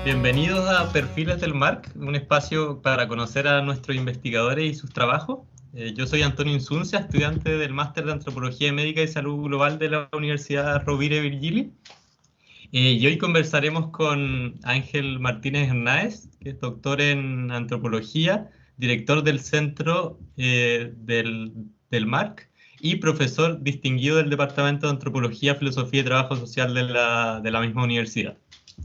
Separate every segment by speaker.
Speaker 1: Bienvenidos a Perfiles del MARC, un espacio para conocer a nuestros investigadores y sus trabajos. Yo soy Antonio Insuncia, estudiante del Máster de Antropología Médica y Salud Global de la Universidad Rovira i Virgili. Y hoy conversaremos con Ángel Martínez Hernáez, que es doctor en Antropología, director del Centro del MARC y profesor distinguido del Departamento de Antropología, Filosofía y Trabajo Social de la misma universidad.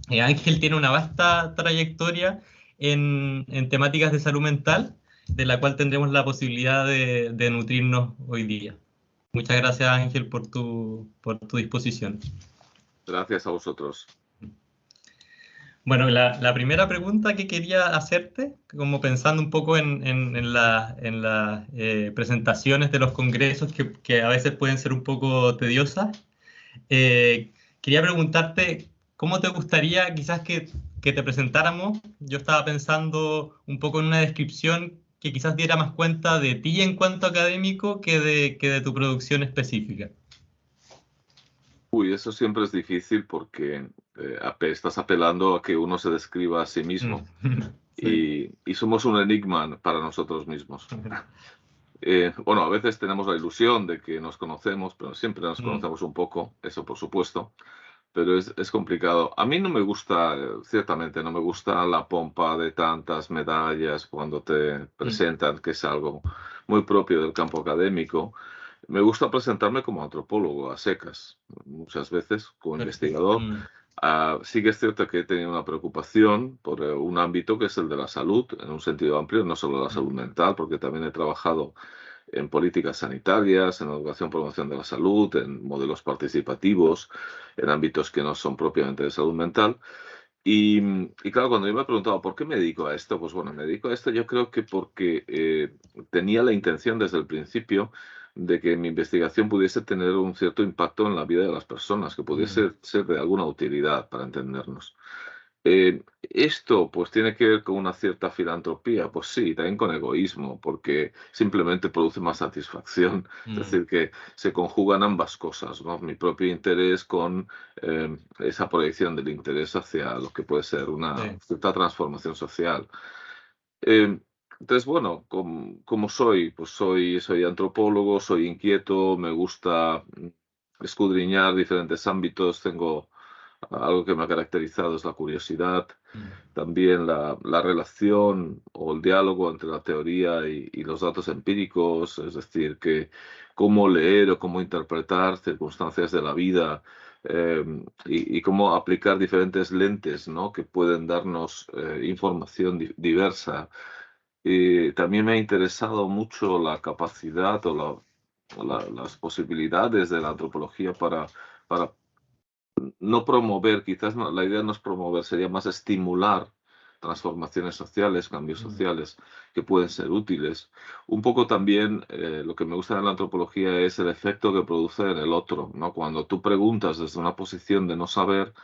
Speaker 1: Ángel tiene una vasta trayectoria en temáticas de salud mental, de la cual tendremos la posibilidad de nutrirnos hoy día. Muchas gracias, Ángel, por tu disposición.
Speaker 2: Gracias a vosotros.
Speaker 1: Bueno, la primera pregunta que quería hacerte, como pensando un poco en las presentaciones de los congresos que a veces pueden ser un poco tediosas, quería preguntarte cómo te gustaría quizás que te presentáramos. Yo estaba pensando un poco en una descripción que quizás diera más cuenta de ti en cuanto académico que de tu producción específica.
Speaker 2: Uy, eso siempre es difícil porque estás apelando a que uno se describa a sí mismo
Speaker 1: Sí.
Speaker 2: y somos un enigma para nosotros mismos. Bueno, a veces tenemos la ilusión de que nos conocemos, pero siempre nos conocemos un poco, eso por supuesto, pero es complicado. A mí no me gusta, ciertamente, no me gusta la pompa de tantas medallas cuando te presentan, que es algo muy propio del campo académico. Me gusta presentarme como antropólogo a secas, muchas veces como investigador. Sí que es cierto que he tenido una preocupación por un ámbito que es el de la salud, en un sentido amplio, no solo la salud mental, porque también he trabajado en políticas sanitarias, en educación, promoción de la salud, en modelos participativos, en ámbitos que no son propiamente de salud mental. Y claro, cuando yo me he preguntado por qué me dedico a esto, pues bueno, me dedico a esto yo creo que porque tenía la intención desde el principio de que mi investigación pudiese tener un cierto impacto en la vida de las personas, que pudiese ser de alguna utilidad para entendernos. Esto pues tiene que ver con una cierta filantropía, pues sí, también con egoísmo, porque simplemente produce más satisfacción, es decir, que se conjugan ambas cosas, ¿no? Mi propio interés con esa proyección del interés hacia lo que puede ser una cierta transformación social. Entonces, bueno, como soy, pues soy antropólogo, soy inquieto, me gusta escudriñar diferentes ámbitos, tengo algo que me ha caracterizado es la curiosidad, también la relación o el diálogo entre la teoría y los datos empíricos, es decir, que cómo leer o cómo interpretar circunstancias de la vida y cómo aplicar diferentes lentes, ¿no? Que pueden darnos información diversa. También me ha interesado mucho la capacidad o las posibilidades de la antropología para no promover, quizás la idea no es promover, sería más estimular transformaciones sociales, cambios sociales que pueden ser útiles. Un poco también lo que me gusta de la antropología es el efecto que produce en el otro, ¿no? Cuando tú preguntas desde una posición de no saber,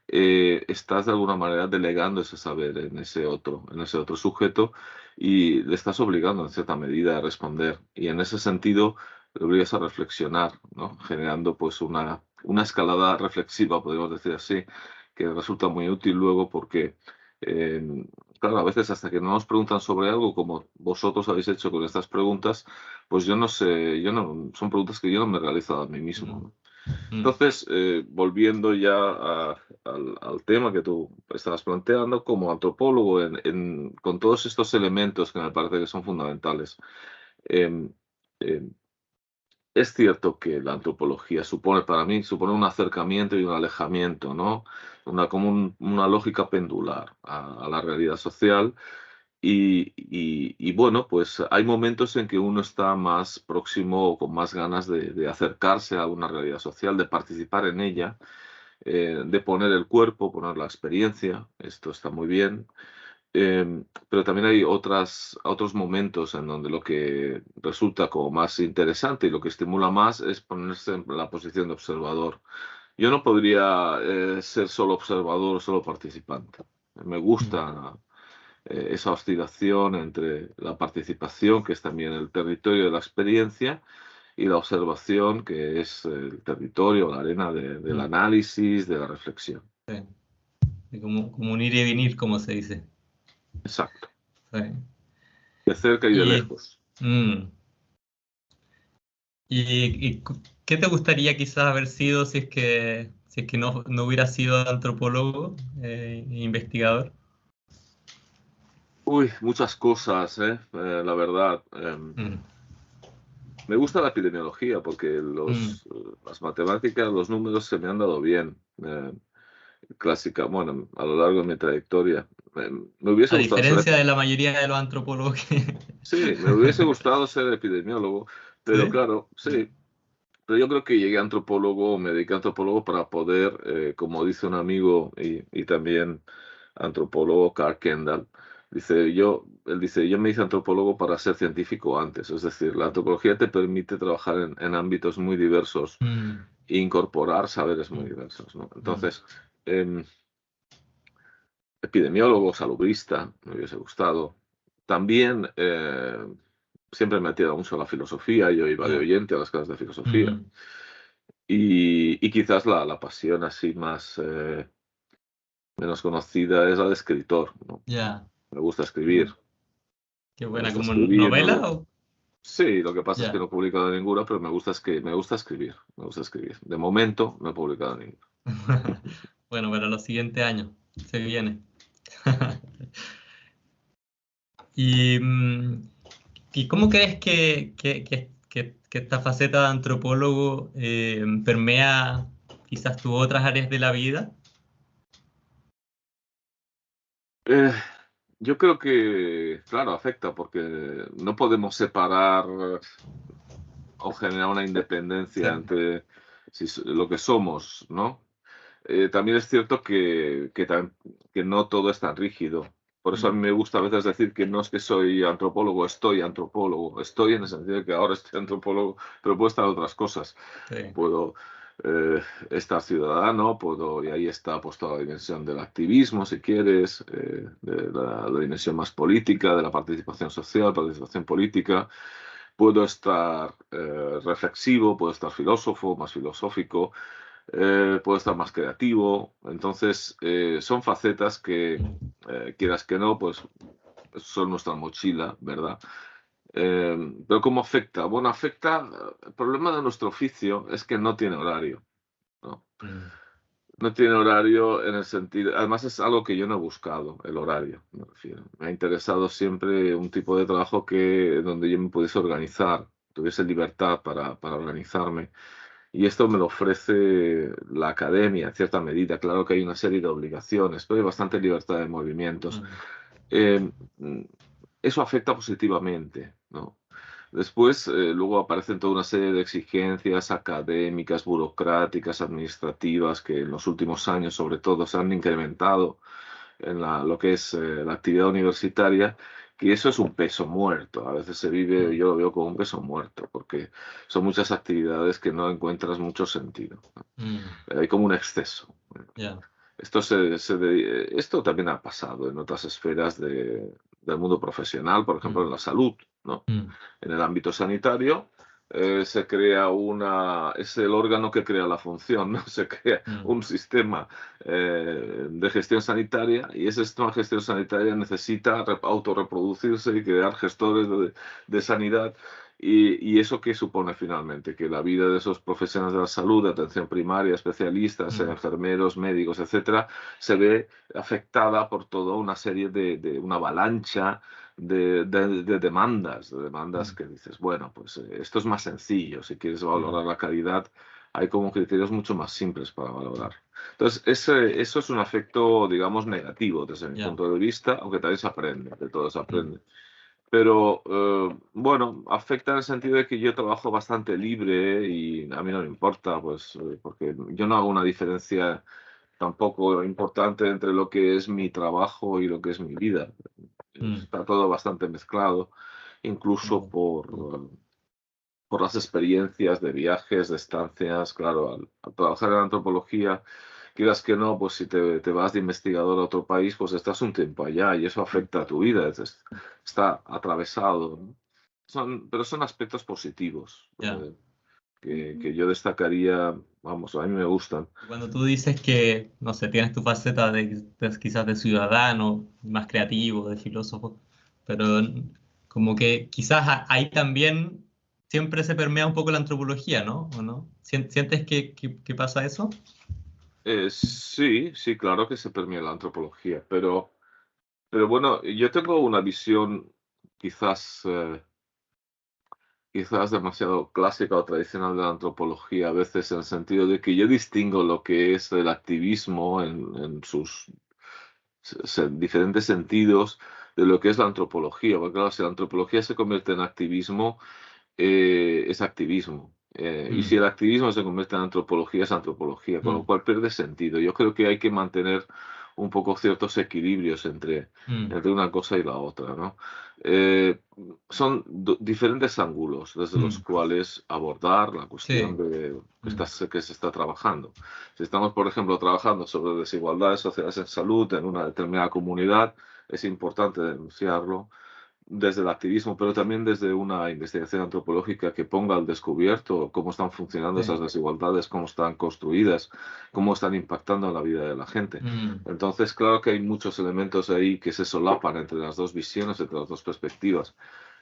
Speaker 2: estás de alguna manera delegando ese saber en ese otro sujeto y le estás obligando en cierta medida a responder. Y en ese sentido le obligas a reflexionar, ¿no? Generando pues una escalada reflexiva, podemos decir así, que resulta muy útil luego porque, eh, claro, a veces hasta que no nos preguntan sobre algo, como vosotros habéis hecho con estas preguntas, pues yo no sé, son preguntas que yo no me he realizado a mí mismo, ¿no? Entonces, volviendo ya al tema que tú estabas planteando, como antropólogo, con todos estos elementos que me parece que son fundamentales, em, em, es cierto que la antropología para mí, supone un acercamiento y un alejamiento, ¿no? Una lógica pendular a la realidad social. Y bueno, pues hay momentos en que uno está más próximo o con más ganas de acercarse a una realidad social, de participar en ella, de poner el cuerpo, poner la experiencia. Esto está muy bien. Pero también hay otros momentos en donde lo que resulta como más interesante y lo que estimula más es ponerse en la posición de observador. Yo no podría ser solo observador o solo participante. Me gusta esa oscilación entre la participación, que es también el territorio de la experiencia, y la observación, que es el territorio, la arena del análisis, de la reflexión.
Speaker 1: Sí. como un ir y venir, como se dice.
Speaker 2: Exacto.
Speaker 1: Sí.
Speaker 2: De cerca y de lejos.
Speaker 1: Mm. ¿Y qué te gustaría quizás haber sido si es que no hubiera sido antropólogo, investigador?
Speaker 2: Uy, muchas cosas, la verdad.
Speaker 1: Mm,
Speaker 2: Me gusta la epidemiología porque
Speaker 1: mm.
Speaker 2: las matemáticas, los números se me han dado bien. Clásica, bueno, a lo largo de mi trayectoria. Me hubiese
Speaker 1: A
Speaker 2: gustado ser,
Speaker 1: diferencia de la mayoría de los antropólogos
Speaker 2: sí, me hubiese gustado ser epidemiólogo, pero
Speaker 1: ¿Sí?
Speaker 2: claro, sí, pero yo creo que llegué a antropólogo, me dediqué a antropólogo para poder, como dice un amigo y también antropólogo, Carl Kendall, él dice, yo me hice antropólogo para ser científico antes, es decir, la antropología te permite trabajar en ámbitos muy diversos
Speaker 1: Mm,
Speaker 2: e incorporar saberes muy
Speaker 1: mm,
Speaker 2: diversos, ¿no?
Speaker 1: mm.
Speaker 2: Entonces, epidemiólogo, salubrista, me hubiese gustado. También siempre me ha tirado mucho la filosofía, yo iba de
Speaker 1: Ya.
Speaker 2: oyente a las clases de filosofía.
Speaker 1: Mm,
Speaker 2: Y quizás la pasión así más menos conocida es la de escritor, ¿no?
Speaker 1: ya.
Speaker 2: Me gusta escribir,
Speaker 1: Mm. Qué
Speaker 2: me
Speaker 1: buena,
Speaker 2: gusta
Speaker 1: como
Speaker 2: escribir,
Speaker 1: novela o
Speaker 2: Sí, lo que pasa es que
Speaker 1: ya.
Speaker 2: no he publicado ninguna, pero me gusta escribir, me gusta escribir. De momento no he publicado ninguna.
Speaker 1: Bueno, para los siguientes años se viene. ¿Y, ¿y cómo crees que esta faceta de antropólogo permea quizás tus otras áreas de la vida?
Speaker 2: Eh, yo creo que, claro, afecta porque no podemos separar o generar una independencia
Speaker 1: Sí.
Speaker 2: entre lo que somos, ¿no? También es cierto que no todo es tan rígido. Por eso a mí
Speaker 1: Mm,
Speaker 2: me gusta a veces decir que no es que soy antropólogo, estoy antropólogo. Estoy en el sentido de que ahora estoy antropólogo, pero puedo estar otras cosas.
Speaker 1: sí.
Speaker 2: Puedo eh, estar ciudadano, y ahí está pues toda la dimensión del activismo, si quieres, de la dimensión más política, de la participación social, participación política. Puedo estar reflexivo, puedo estar filósofo, más filosófico, puedo estar más creativo. Entonces, son facetas que,
Speaker 1: Mm,
Speaker 2: quieras que no, pues son nuestra mochila, ¿verdad? Pero ¿cómo afecta? Bueno, afecta, el problema de nuestro oficio es que no tiene horario, ¿no?
Speaker 1: mm,
Speaker 2: No tiene horario en el sentido, además es algo que yo no he buscado, el horario, me refiero. Me ha interesado siempre un tipo de trabajo donde yo me pudiese organizar, tuviese libertad para organizarme. Y esto me lo ofrece la academia en cierta medida. Claro que hay una serie de obligaciones, pero hay bastante libertad de movimientos.
Speaker 1: mm,
Speaker 2: Eh, mm, Eso afecta positivamente, ¿no? Después, luego aparecen toda una serie de exigencias académicas, burocráticas, administrativas, que en los últimos años, sobre todo, se han incrementado en lo que es la actividad universitaria, que eso es un peso muerto. A veces
Speaker 1: mm,
Speaker 2: yo lo veo como un peso muerto, porque son muchas actividades que no encuentras mucho sentido.
Speaker 1: mm.
Speaker 2: Hay como un exceso.
Speaker 1: Ya.
Speaker 2: Esto también ha pasado en otras esferas del mundo profesional, por ejemplo, en
Speaker 1: Mm,
Speaker 2: la salud, ¿no?
Speaker 1: mm,
Speaker 2: En el ámbito sanitario, se crea es el órgano que crea la función, ¿no? Se crea
Speaker 1: mm,
Speaker 2: un sistema de gestión sanitaria y ese sistema de gestión sanitaria necesita autorreproducirse y crear gestores de sanidad. ¿Y eso qué supone finalmente? Que la vida de esos profesionales de la salud, de atención primaria, especialistas,
Speaker 1: mm,
Speaker 2: enfermeros, médicos, etcétera, se ve afectada por toda una serie de una avalancha de demandas
Speaker 1: mm.
Speaker 2: que dices, bueno, pues esto es más sencillo, si quieres
Speaker 1: Mm,
Speaker 2: valorar la calidad, hay como criterios mucho más simples para valorar. Entonces, eso es un afecto, digamos, negativo desde mi
Speaker 1: ya.
Speaker 2: punto de vista, aunque también se aprende, de todo se
Speaker 1: Mm,
Speaker 2: aprende. Pero bueno, afecta en el sentido de que yo trabajo bastante libre y a mí no me importa, pues, porque yo no hago una diferencia tampoco importante entre lo que es mi trabajo y lo que es mi vida.
Speaker 1: mm,
Speaker 2: Está todo bastante mezclado, incluso
Speaker 1: mm, mm,
Speaker 2: por las experiencias de viajes, de estancias. Claro, al trabajar en antropología, quieras que no, pues si te vas de investigador a otro país, pues estás un tiempo allá y eso afecta a tu vida, está atravesado, ¿no? Pero son aspectos positivos.
Speaker 1: ya.
Speaker 2: que yo destacaría, vamos, a mí me gustan.
Speaker 1: Cuando tú dices que, no sé, tienes tu faceta quizás de ciudadano, más creativo, de filósofo, pero como que quizás ahí también siempre se permea un poco la antropología, ¿no? ¿O no? ¿Sientes que pasa eso?
Speaker 2: Sí, sí, claro que se permea la antropología, pero bueno, yo tengo una visión quizás, quizás demasiado clásica o tradicional de la antropología, a veces en el sentido de que yo distingo lo que es el activismo en sus diferentes sentidos de lo que es la antropología. Porque claro, si la antropología se convierte en activismo, es activismo. Y si
Speaker 1: Mm,
Speaker 2: el activismo se convierte en antropología, es antropología, con lo
Speaker 1: mm,
Speaker 2: cual pierde sentido. Yo creo que hay que mantener un poco ciertos equilibrios
Speaker 1: mm,
Speaker 2: entre una cosa y la otra, ¿no? Eh, Son diferentes ángulos desde los
Speaker 1: mm.
Speaker 2: cuales abordar la cuestión
Speaker 1: Sí.
Speaker 2: de,
Speaker 1: Mm,
Speaker 2: que se está trabajando. Si estamos, por ejemplo, trabajando sobre desigualdades sociales en salud en una determinada comunidad, es importante denunciarlo desde el activismo, pero también desde una investigación antropológica que ponga al descubierto cómo están funcionando esas
Speaker 1: sí.
Speaker 2: desigualdades, cómo están construidas, cómo están impactando en la vida de la gente.
Speaker 1: Mm,
Speaker 2: Entonces, claro que hay muchos elementos ahí que se solapan entre las dos visiones, entre las dos perspectivas,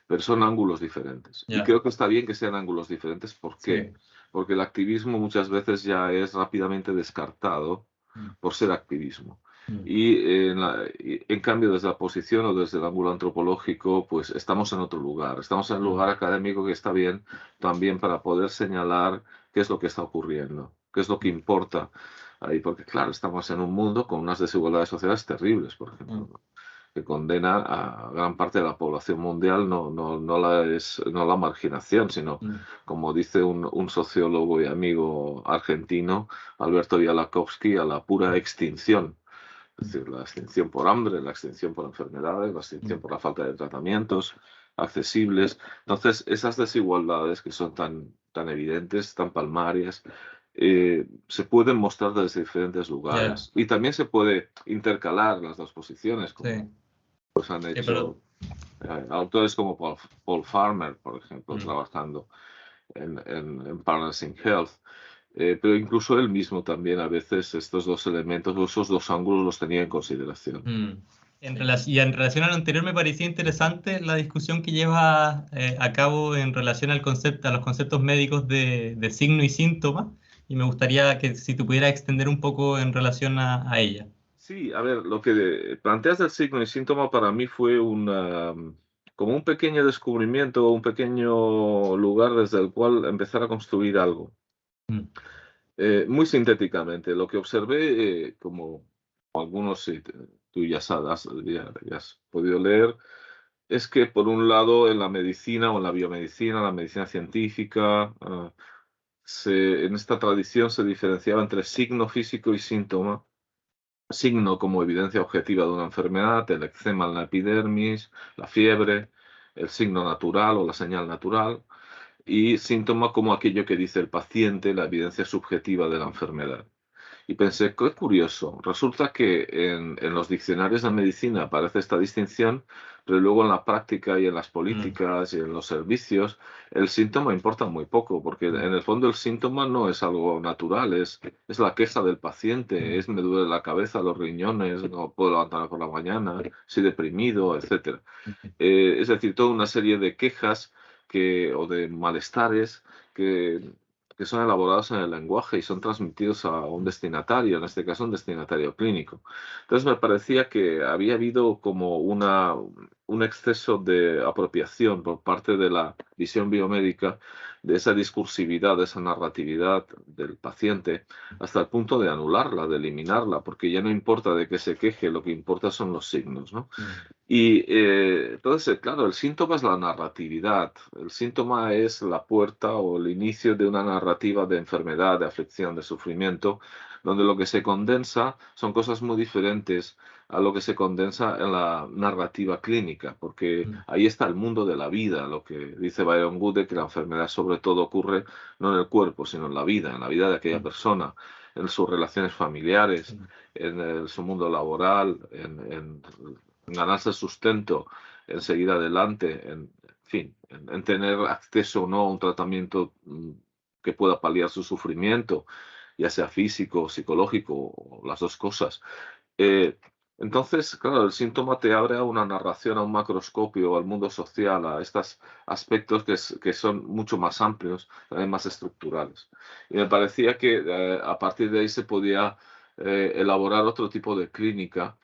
Speaker 2: pero son ángulos diferentes. Y
Speaker 1: ya.
Speaker 2: creo que está bien que sean ángulos diferentes. ¿Por qué?
Speaker 1: Sí.
Speaker 2: Porque el activismo muchas veces ya es rápidamente descartado
Speaker 1: Mm,
Speaker 2: por ser activismo.
Speaker 1: mm,
Speaker 2: Y en cambio, desde la posición o desde el ángulo antropológico, pues estamos en otro lugar. Estamos en el
Speaker 1: mm,
Speaker 2: lugar académico que está bien también para poder señalar qué es lo que está ocurriendo, qué es lo que
Speaker 1: mm,
Speaker 2: importa ahí. Porque, claro, estamos en un mundo con unas desigualdades sociales terribles, por ejemplo,
Speaker 1: mm,
Speaker 2: ¿no? Que condena a gran parte de la población mundial, no la marginación, sino,
Speaker 1: mm,
Speaker 2: como dice un sociólogo y amigo argentino, Alberto Vialakovsky, a la pura extinción. Es
Speaker 1: mm,
Speaker 2: decir, la extinción por hambre, la extinción por enfermedades, la extinción
Speaker 1: mm.
Speaker 2: por la falta de tratamientos accesibles. Entonces, esas desigualdades que son tan evidentes, tan palmarias, se pueden mostrar desde diferentes
Speaker 1: Ya.
Speaker 2: lugares. Y también se puede intercalar las dos posiciones, como
Speaker 1: Sí.
Speaker 2: pues han
Speaker 1: Sí, pero.
Speaker 2: hecho autores como Paul Farmer, por ejemplo,
Speaker 1: Mm,
Speaker 2: trabajando en Partners in Health. Pero incluso él mismo también a veces estos dos elementos, esos dos ángulos los tenía en consideración.
Speaker 1: mm. Y en relación a lo anterior, me parecía interesante la discusión que lleva a cabo en relación a los conceptos médicos de signo y síntoma, y me gustaría que si tú pudieras extender un poco en relación a ella.
Speaker 2: Sí, a ver, lo que planteas del signo y síntoma para mí fue como un pequeño descubrimiento, un pequeño lugar desde el cual empezar a construir algo.
Speaker 1: Mm,
Speaker 2: Muy sintéticamente, lo que observé, como algunos sí, tú ya sabes, ya has podido leer, es que por un lado en la medicina o en la biomedicina, la medicina científica, en esta tradición se diferenciaba entre signo físico y síntoma. Signo como evidencia objetiva de una enfermedad, el eczema en la epidermis, la fiebre, el signo natural o la señal natural, y síntoma como aquello que dice el paciente, la evidencia subjetiva de la enfermedad. Y pensé, qué curioso, resulta que en los diccionarios de medicina aparece esta distinción, pero luego en la práctica y en las
Speaker 1: mm,
Speaker 2: políticas y en los servicios, el síntoma importa muy poco, porque en
Speaker 1: mm,
Speaker 2: el fondo el síntoma no es algo natural, es la queja del paciente,
Speaker 1: mm,
Speaker 2: es me duele la cabeza, los riñones, no puedo levantarme por la mañana, estoy deprimido, etcétera.
Speaker 1: mm,
Speaker 2: Es decir, toda una serie de quejas o de malestares que, que son elaborados en el lenguaje y son transmitidos a un
Speaker 1: mm,
Speaker 2: destinatario, en este caso un destinatario clínico. Entonces me parecía que había habido como un exceso de apropiación por parte de la visión biomédica de esa discursividad, de esa narratividad del paciente, hasta el punto de anularla, de eliminarla, porque ya no importa de qué se queje, lo que importa son los signos, ¿no?
Speaker 1: mm,
Speaker 2: Y entonces, claro, el síntoma es la narratividad. El síntoma es la puerta o el inicio de una narrativa de enfermedad, de aflicción, de sufrimiento, donde lo que se condensa son cosas muy diferentes a lo que se condensa en la narrativa clínica, porque
Speaker 1: mm,
Speaker 2: ahí está el mundo de la vida, lo que dice Byron Wood, que la enfermedad sobre todo ocurre no en el cuerpo, sino en la vida de aquella
Speaker 1: mm,
Speaker 2: persona, en sus relaciones familiares,
Speaker 1: mm,
Speaker 2: en su mundo laboral, en ganarse el sustento, en seguir adelante, en fin, en tener acceso o no a un tratamiento que pueda paliar su sufrimiento, ya sea físico o psicológico, o las dos cosas. Eh, entonces, claro, el síntoma te abre a una narración, a un macroscopio, al mundo social, a estos aspectos que son mucho más amplios, también más estructurales. Y me parecía que a partir de ahí se podía elaborar otro tipo de clínica,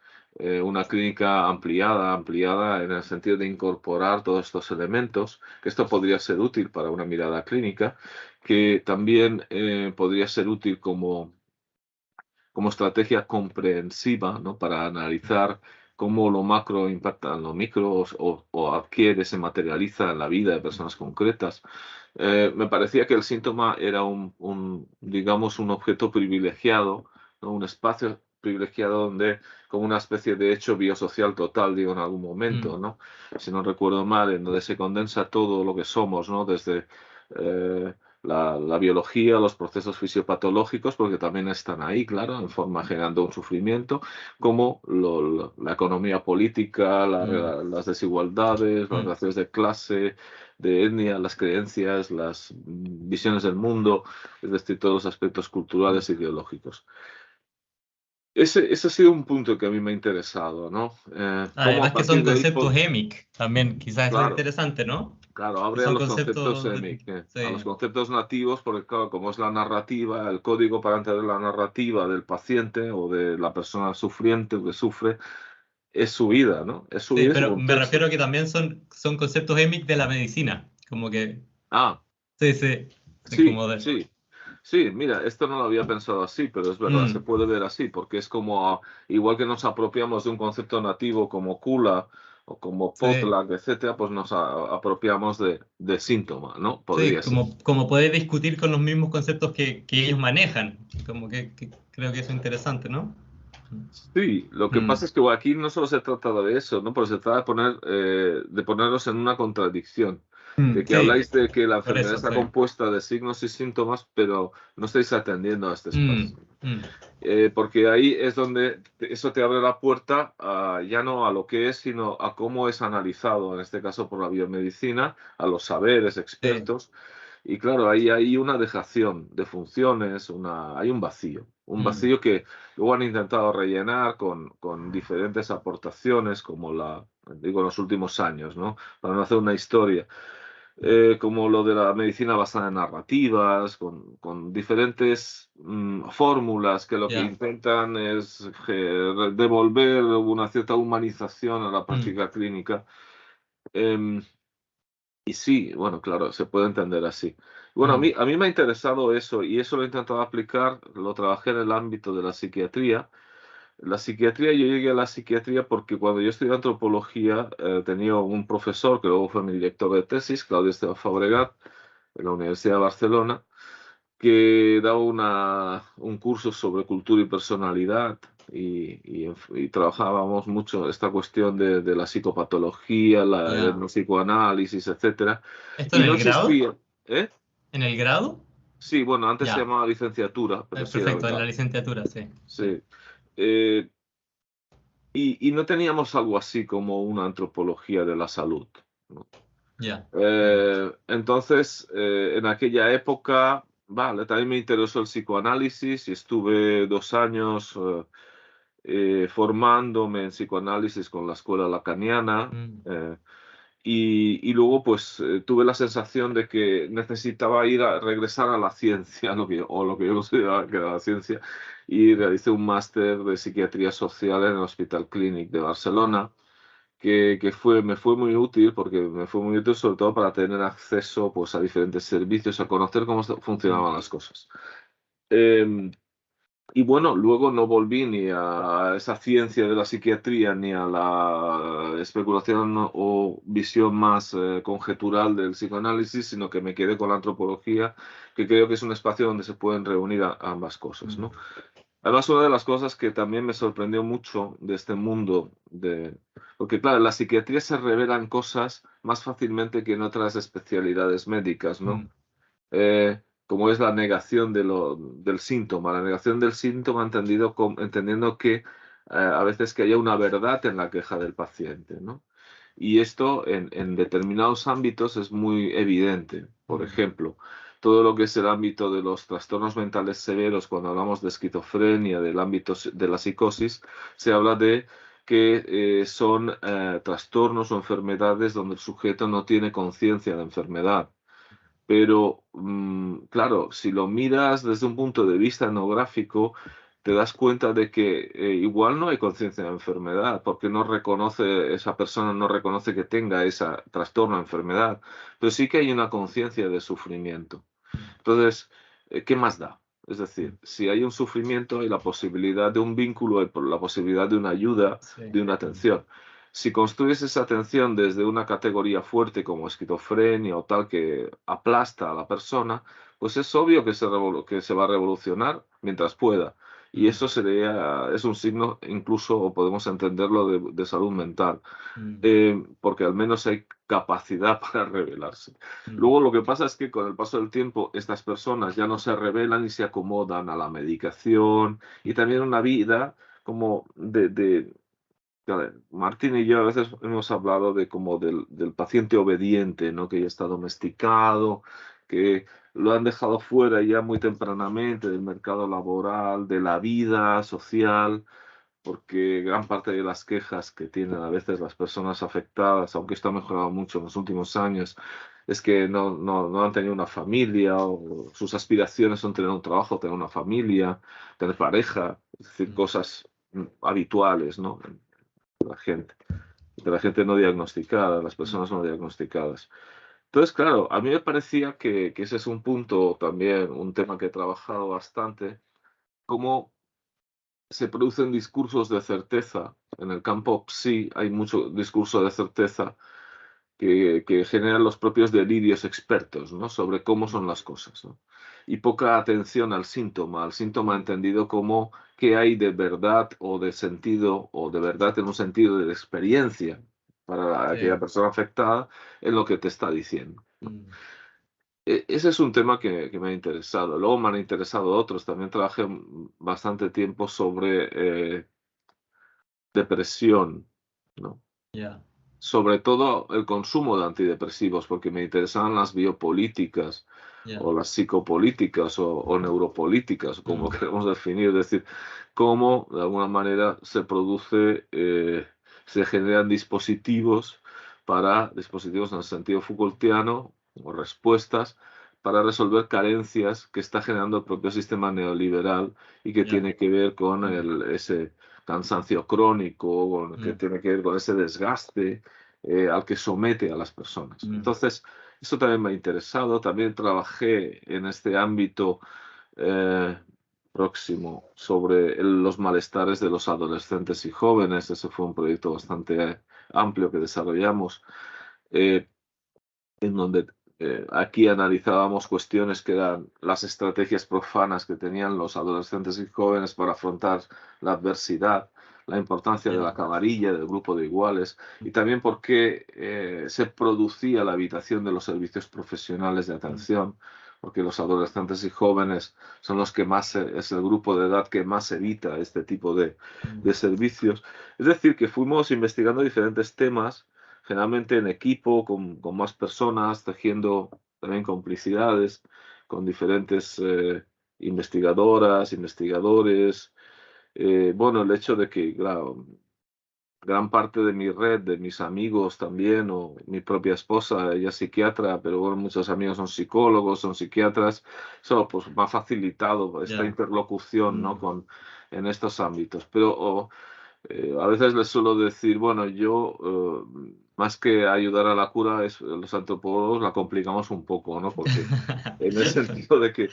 Speaker 2: una clínica ampliada en el sentido de incorporar todos estos elementos, que esto podría ser útil para una mirada clínica, que también podría ser útil como estrategia comprensiva, ¿no? Para analizar cómo lo macro impacta en lo micro o adquiere, se materializa en la vida de personas concretas. Me parecía que el síntoma era digamos, un objeto privilegiado, ¿no? Un espacio privilegiado donde, como una especie de hecho biosocial total, digo, en algún momento, ¿no? Si no recuerdo mal, en donde se condensa todo lo que somos, ¿no? Desde la biología, los procesos fisiopatológicos, porque también están ahí, claro, en forma generando un sufrimiento, como la economía política, las desigualdades, las relaciones de clase, de etnia, las creencias, las visiones del mundo, es decir, todos los aspectos culturales e ideológicos. Ese ha sido un punto que a mí me ha interesado, ¿no? Cómo a
Speaker 1: Además que
Speaker 2: partir
Speaker 1: son
Speaker 2: de ahí,
Speaker 1: conceptos EMIC, también quizás eso es
Speaker 2: claro,
Speaker 1: interesante, ¿no?
Speaker 2: claro,
Speaker 1: Que
Speaker 2: abre a
Speaker 1: son
Speaker 2: los conceptos
Speaker 1: conceptos
Speaker 2: EMIC, a los
Speaker 1: sí,
Speaker 2: conceptos nativos, porque claro, como es la narrativa, el código para entender la narrativa del paciente o de la persona sufriente o que sufre, es su vida, ¿no? Es su
Speaker 1: sí,
Speaker 2: vida y su
Speaker 1: pero me
Speaker 2: contexto.
Speaker 1: refiero a que también son conceptos EMIC de la medicina, como que,
Speaker 2: Ah,
Speaker 1: sí, sí, sí,
Speaker 2: sí,
Speaker 1: como de...
Speaker 2: sí. Sí, mira, esto no lo había pensado así, pero es verdad, se
Speaker 1: Mm,
Speaker 2: puede ver así, porque es como, igual que nos apropiamos de un concepto nativo como kula o como
Speaker 1: sí,
Speaker 2: potlatch, etcétera, pues nos apropiamos de síntoma, ¿no?
Speaker 1: sí,
Speaker 2: Podría ser.
Speaker 1: como poder discutir con los mismos conceptos que ellos manejan, como que creo que eso es interesante, ¿no?
Speaker 2: Sí, lo que
Speaker 1: Mm,
Speaker 2: pasa es que aquí no solo se trata de eso, ¿no? Pero se trata de ponernos en una contradicción. De que
Speaker 1: sí,
Speaker 2: habláis de que la
Speaker 1: por
Speaker 2: enfermedad
Speaker 1: eso,
Speaker 2: está
Speaker 1: sí.
Speaker 2: compuesta de signos y síntomas, pero no estáis atendiendo a este
Speaker 1: Mm,
Speaker 2: espacio.
Speaker 1: mm,
Speaker 2: Porque ahí es donde eso te abre la puerta ya no a lo que es, sino a cómo es analizado, en este caso por la biomedicina, a los saberes
Speaker 1: sí,
Speaker 2: expertos. Y claro, ahí hay una dejación de funciones, hay un
Speaker 1: mm,
Speaker 2: vacío que luego han intentado rellenar con diferentes aportaciones, como digo, en los últimos años, ¿no? Para no hacer una historia, como lo de la medicina basada en narrativas, con diferentes fórmulas que lo que
Speaker 1: ya.
Speaker 2: intentan es devolver una cierta humanización a la
Speaker 1: Mm,
Speaker 2: práctica clínica. Em, y sí, bueno, claro, se puede entender así. Bueno,
Speaker 1: mm,
Speaker 2: a mí me ha interesado eso y eso lo he intentado aplicar, lo trabajé en el ámbito de la psiquiatría. La psiquiatría, yo llegué a la psiquiatría porque cuando yo estudié antropología tenía un profesor que luego fue mi director de tesis, Claudio Esteban Fabregat, en la Universidad de Barcelona, que daba un curso sobre cultura y personalidad y trabajábamos mucho esta cuestión de la psicopatología,
Speaker 1: ya.
Speaker 2: el psicoanálisis, etcétera.
Speaker 1: ¿Esto
Speaker 2: Y
Speaker 1: en
Speaker 2: no
Speaker 1: el grado?
Speaker 2: existía, ¿eh?
Speaker 1: ¿En el grado?
Speaker 2: Sí, bueno, antes se
Speaker 1: Ya.
Speaker 2: llamaba licenciatura, pero sí era
Speaker 1: Perfecto, en la
Speaker 2: verdad.
Speaker 1: licenciatura, sí, sí.
Speaker 2: Sí. Eh, y no teníamos algo así como una antropología de la salud, ¿no?
Speaker 1: Ya. Mm,
Speaker 2: Entonces, en aquella época, vale, también me interesó el psicoanálisis y estuve 2 años formándome en psicoanálisis con la escuela lacaniana.
Speaker 1: mm,
Speaker 2: Y luego, pues, tuve la sensación de que necesitaba regresar a la ciencia, lo que yo consideraba que era la ciencia, y realicé un máster de psiquiatría social en el Hospital Clínic de Barcelona me fue muy útil porque me fue muy útil sobre todo para tener acceso pues, a diferentes servicios, a conocer cómo
Speaker 1: mm,
Speaker 2: funcionaban las cosas. Eh, y bueno, luego no volví ni a esa ciencia de la psiquiatría ni a la especulación o visión más conjetural del psicoanálisis, sino que me quedé con la antropología, que creo que es un espacio donde se pueden reunir ambas cosas,
Speaker 1: mm,
Speaker 2: ¿no? Además, una de las cosas que también me sorprendió mucho de este mundo, porque claro, en la psiquiatría se revelan cosas más fácilmente que en otras especialidades médicas, ¿no?
Speaker 1: mm,
Speaker 2: Como es la negación del síntoma, la negación del síntoma entendiendo que a veces que haya una verdad en la queja del paciente, ¿no? Y esto en determinados ámbitos es muy evidente. Por
Speaker 1: mm,
Speaker 2: ejemplo, todo lo que es el ámbito de los trastornos mentales severos, cuando hablamos de esquizofrenia, del ámbito de la psicosis, se habla de que son trastornos o enfermedades donde el sujeto no tiene conciencia de enfermedad. Pero, claro, si lo miras desde un punto de vista etnográfico, te das cuenta de que igual no hay conciencia de enfermedad, porque no reconoce, esa persona no reconoce que tenga ese trastorno o enfermedad, pero sí que hay una conciencia de sufrimiento. Entonces, ¿qué más da? Es decir, si hay un sufrimiento, hay la posibilidad de un vínculo, hay la posibilidad de una ayuda,
Speaker 1: Sí.
Speaker 2: de una atención. Si construyes esa atención desde una categoría fuerte como esquizofrenia o tal que aplasta a la persona, pues es obvio que que se va a revolucionar mientras pueda. Y eso es un signo, incluso, o podemos entenderlo, de salud mental, porque al menos hay capacidad para rebelarse. Luego lo que pasa es que con el paso del tiempo estas personas ya no se rebelan y se acomodan a la medicación y también una vida como claro, Martín y yo a veces hemos hablado de como del paciente obediente, ¿no? Que ya está domesticado, que lo han dejado fuera ya muy tempranamente del mercado laboral, de la vida social, porque gran parte de las quejas que tienen a veces las personas afectadas, aunque esto ha mejorado mucho en los últimos años, es que no han tenido una familia, o sus aspiraciones son tener un trabajo, tener una familia, tener pareja, es decir, cosas habituales, ¿no? De la gente no diagnosticada, las personas no diagnosticadas. Entonces, claro, a mí me parecía que ese es un punto también, un tema que he trabajado bastante, cómo se producen discursos de certeza. En el campo psi hay mucho discurso de certeza que generan los propios delirios expertos, ¿no? Sobre cómo son las cosas, ¿no? Y poca atención al síntoma entendido como qué hay de verdad o de sentido, o de verdad en un sentido de experiencia para aquella persona afectada en lo que te está diciendo. Ese es un tema que me ha interesado. Luego me han interesado otros. También trabajé bastante tiempo sobre depresión, ¿no?
Speaker 1: Ya.
Speaker 2: Sobre todo el consumo de antidepresivos, porque me interesaban las biopolíticas
Speaker 1: Ya.
Speaker 2: o las psicopolíticas o neuropolíticas, como queremos definir, es decir, cómo de alguna manera se produce, se generan dispositivos en el sentido Foucaultiano, o respuestas para resolver carencias que está generando el propio sistema neoliberal y que
Speaker 1: Ya.
Speaker 2: tiene que ver con ese cansancio crónico, que tiene que ver con ese desgaste al que somete a las personas. Entonces, eso también me ha interesado. También trabajé en este ámbito eh, próximo sobre los malestares de los adolescentes y jóvenes. Ese fue un proyecto bastante amplio que desarrollamos, en donde aquí analizábamos cuestiones que eran las estrategias profanas que tenían los adolescentes y jóvenes para afrontar la adversidad, la importancia de la camarilla, del grupo de iguales, y también por qué se producía la evitación de los servicios profesionales de atención, porque los adolescentes y jóvenes son los que más, es el grupo de edad que más evita este tipo de servicios. Es decir, que fuimos investigando diferentes temas, generalmente en equipo, con más personas, tejiendo también complicidades con diferentes investigadoras, investigadores. Bueno, el hecho de que, claro, gran parte de mi red, de mis amigos también, o mi propia esposa, ella es psiquiatra, pero bueno, muchos amigos son psicólogos, son psiquiatras, eso pues me ha facilitado esta interlocución, ¿no? En estos ámbitos. Pero a veces les suelo decir, bueno, yo más que ayudar a la cura, los antropólogos la complicamos un poco, ¿no? Porque en el sentido de que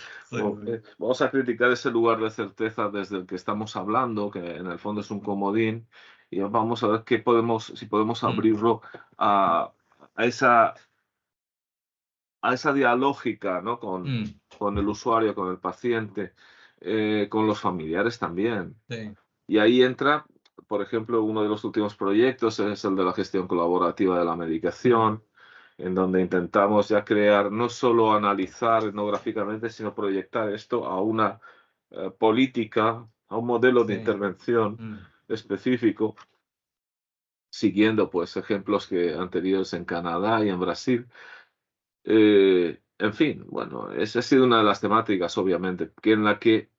Speaker 2: vamos a criticar ese lugar de certeza desde el que estamos hablando, que en el fondo es un comodín, y vamos a ver si podemos abrirlo a, a esa, a esa dialógica, ¿no? Con el usuario, con el paciente, con los familiares también.
Speaker 1: Sí.
Speaker 2: Y ahí entra, por ejemplo, uno de los últimos proyectos es el de la gestión colaborativa de la medicación, en donde intentamos ya crear, no solo analizar etnográficamente, sino proyectar esto a una política, a un modelo de intervención específico, siguiendo pues ejemplos anteriores en Canadá y en Brasil, en fin, bueno, esa ha sido una de las temáticas, obviamente, que en la que,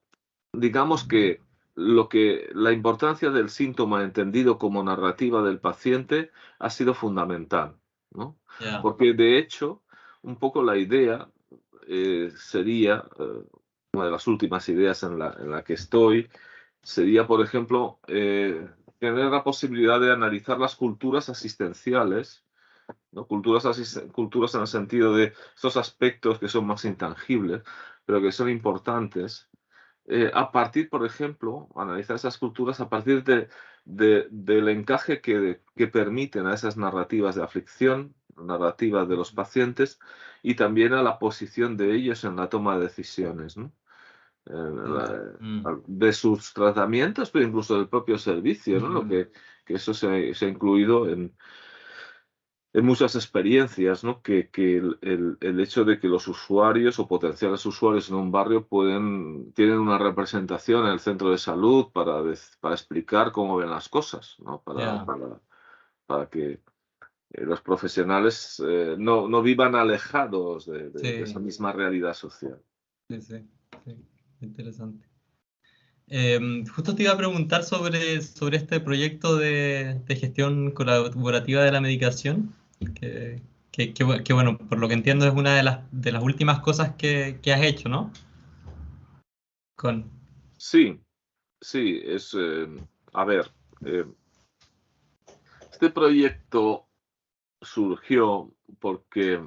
Speaker 2: digamos que la importancia del síntoma entendido como narrativa del paciente ha sido fundamental, ¿no?
Speaker 1: Ya.
Speaker 2: Porque de hecho, un poco la idea sería, una de las últimas ideas en la que estoy, sería, por ejemplo, tener la posibilidad de analizar las culturas asistenciales, ¿no? Culturas en el sentido de estos aspectos que son más intangibles, pero que son importantes. A partir, por ejemplo, analizar esas culturas a partir del encaje que permiten a esas narrativas de aflicción, narrativas de los pacientes, y también a la posición de ellos en la toma de decisiones, ¿no? De sus tratamientos, pero incluso del propio servicio, ¿no? Lo que eso se ha incluido en muchas experiencias, ¿no? Que el hecho de que los usuarios o potenciales usuarios en un barrio tienen una representación en el centro de salud para explicar cómo ven las cosas, ¿no? Para que los profesionales no vivan alejados de esa
Speaker 1: Sí,
Speaker 2: misma realidad social.
Speaker 1: sí, sí, sí, interesante. Justo te iba a preguntar sobre este proyecto de gestión colaborativa de la medicación, que, que, bueno, por lo que entiendo es una de las últimas cosas que has hecho, ¿no? Con,
Speaker 2: Sí, sí, a ver, eh, este proyecto surgió porque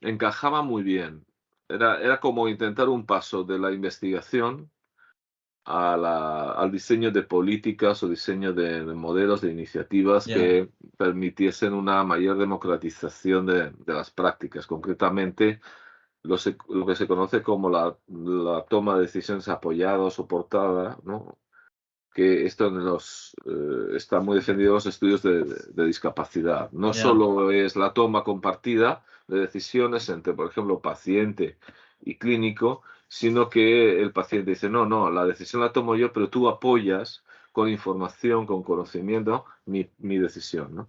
Speaker 2: encajaba muy bien. Era como intentar un paso de la investigación al diseño de políticas o diseño de modelos, de iniciativas
Speaker 1: ya,
Speaker 2: que permitiesen una mayor democratización de las prácticas. Concretamente, lo que se conoce como la toma de decisiones apoyada o soportada, ¿no? Que esto está muy defendido en los estudios de discapacidad. No
Speaker 1: ya,
Speaker 2: solo es la toma compartida de decisiones entre, por ejemplo, paciente y clínico, sino que el paciente dice, no, no, la decisión la tomo yo, pero tú apoyas con información, con conocimiento, mi decisión, ¿no?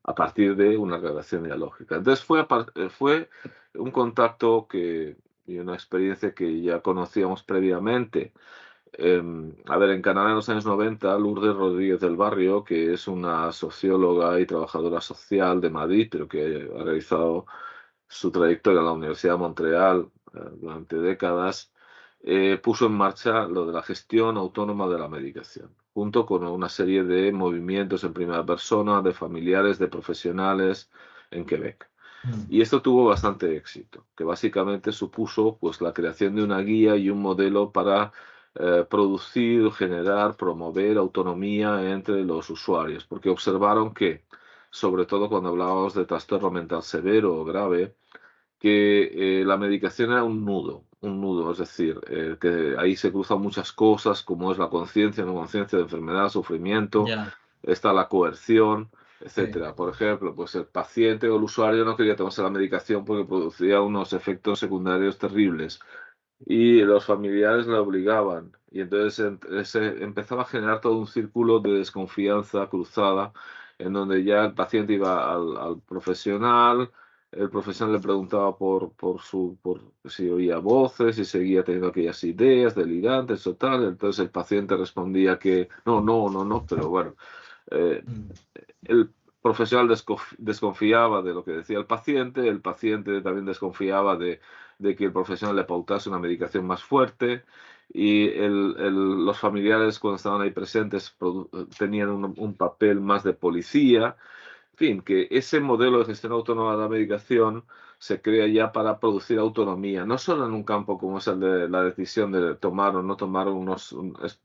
Speaker 2: A partir de una relación dialógica. Entonces fue un contacto y una experiencia que ya conocíamos previamente. A ver, en Canadá en los años 90, Lourdes Rodríguez del Barrio, que es una socióloga y trabajadora social de Madrid, pero que ha realizado su trayectoria en la Universidad de Montreal durante décadas, puso en marcha lo de la gestión autónoma de la medicación, junto con una serie de movimientos en primera persona, de familiares, de profesionales en Quebec. Y esto tuvo bastante éxito, que básicamente supuso pues, la creación de una guía y un modelo para producir, generar, promover autonomía entre los usuarios, porque observaron que, sobre todo cuando hablábamos de trastorno mental severo o grave, que la medicación era un nudo, es decir, que ahí se cruzan muchas cosas, como es la conciencia, no conciencia de enfermedad, sufrimiento,
Speaker 1: ya,
Speaker 2: está la coerción,
Speaker 1: sí,
Speaker 2: etcétera. Por ejemplo, pues el paciente o el usuario no quería tomarse la medicación porque producía unos efectos secundarios terribles y los familiares le obligaban. Y entonces se empezaba a generar todo un círculo de desconfianza cruzada en donde ya el paciente iba al profesional, el profesional le preguntaba por si oía voces, si seguía teniendo aquellas ideas delirantes o tal. Entonces el paciente respondía que no, no, no, no, pero bueno. eh, el profesional desconfiaba de lo que decía el paciente también desconfiaba de que el profesional le pautase una medicación más fuerte y los familiares cuando estaban ahí presentes tenían un papel más de policía. En fin, que ese modelo de gestión autónoma de la medicación se crea ya para producir autonomía, no solo en un campo como es el de la decisión de tomar o no tomar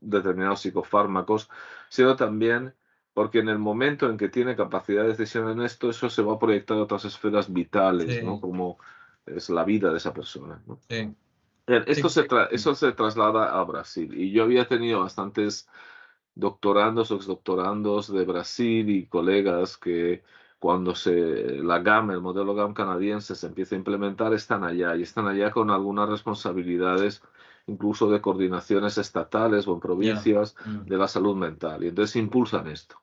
Speaker 2: determinados psicofármacos, sino también porque en el momento en que tiene capacidad de decisión en esto, eso se va a proyectar a otras esferas vitales, ¿no?
Speaker 1: sí,
Speaker 2: Como es la vida de esa persona, ¿no?
Speaker 1: sí,
Speaker 2: Bien,
Speaker 1: sí,
Speaker 2: eso se traslada a Brasil y yo había tenido bastantes doctorandos o exdoctorandos de Brasil y colegas que cuando la GAM, el modelo GAM canadiense, se empieza a implementar, están allá y están allá con algunas responsabilidades, incluso de coordinaciones estatales o en
Speaker 1: ya,
Speaker 2: provincias de la salud mental. Y entonces impulsan esto.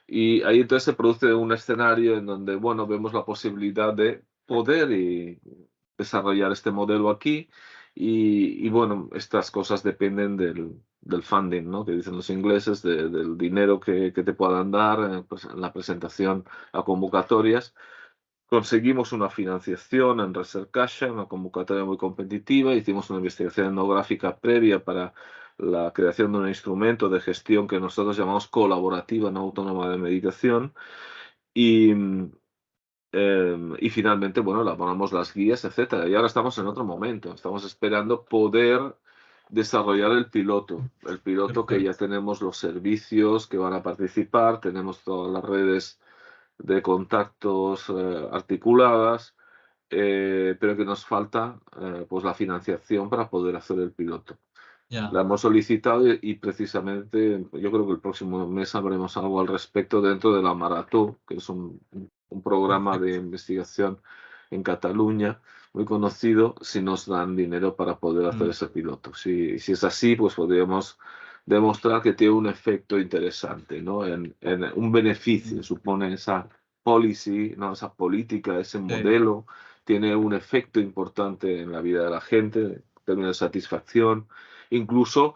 Speaker 2: Y ahí entonces se produce un escenario en donde, bueno, vemos la posibilidad de poder desarrollar este modelo aquí. Y bueno, estas cosas dependen del funding, ¿no? Que dicen los ingleses, del dinero que te puedan dar en la presentación a convocatorias. Conseguimos una financiación en Reser Caixa, una convocatoria muy competitiva. Hicimos una investigación etnográfica previa para la creación de un instrumento de gestión que nosotros llamamos colaborativa no autónoma de medicación. Y finalmente, bueno, elaboramos las guías, etcétera. Y ahora estamos en otro momento. Estamos esperando poder desarrollar el piloto que ya
Speaker 1: Perfecto.
Speaker 2: tenemos los servicios que van a participar, tenemos todas las redes de contactos articuladas, pero que nos falta pues la financiación para poder hacer el piloto.
Speaker 1: Ya.
Speaker 2: La hemos solicitado y precisamente yo creo que el próximo mes sabremos algo al respecto dentro de la Marató, que es un programa de
Speaker 1: Perfecto.
Speaker 2: investigación en Cataluña muy conocido, si nos dan dinero para poder hacer
Speaker 1: Mm,
Speaker 2: ese piloto. Si es así, pues podríamos demostrar que tiene un efecto interesante, ¿no? En un beneficio,
Speaker 1: mm,
Speaker 2: supone esa policy, ¿no? Esa política, ese
Speaker 1: sí,
Speaker 2: modelo, tiene un efecto importante en la vida de la gente, en términos de satisfacción, incluso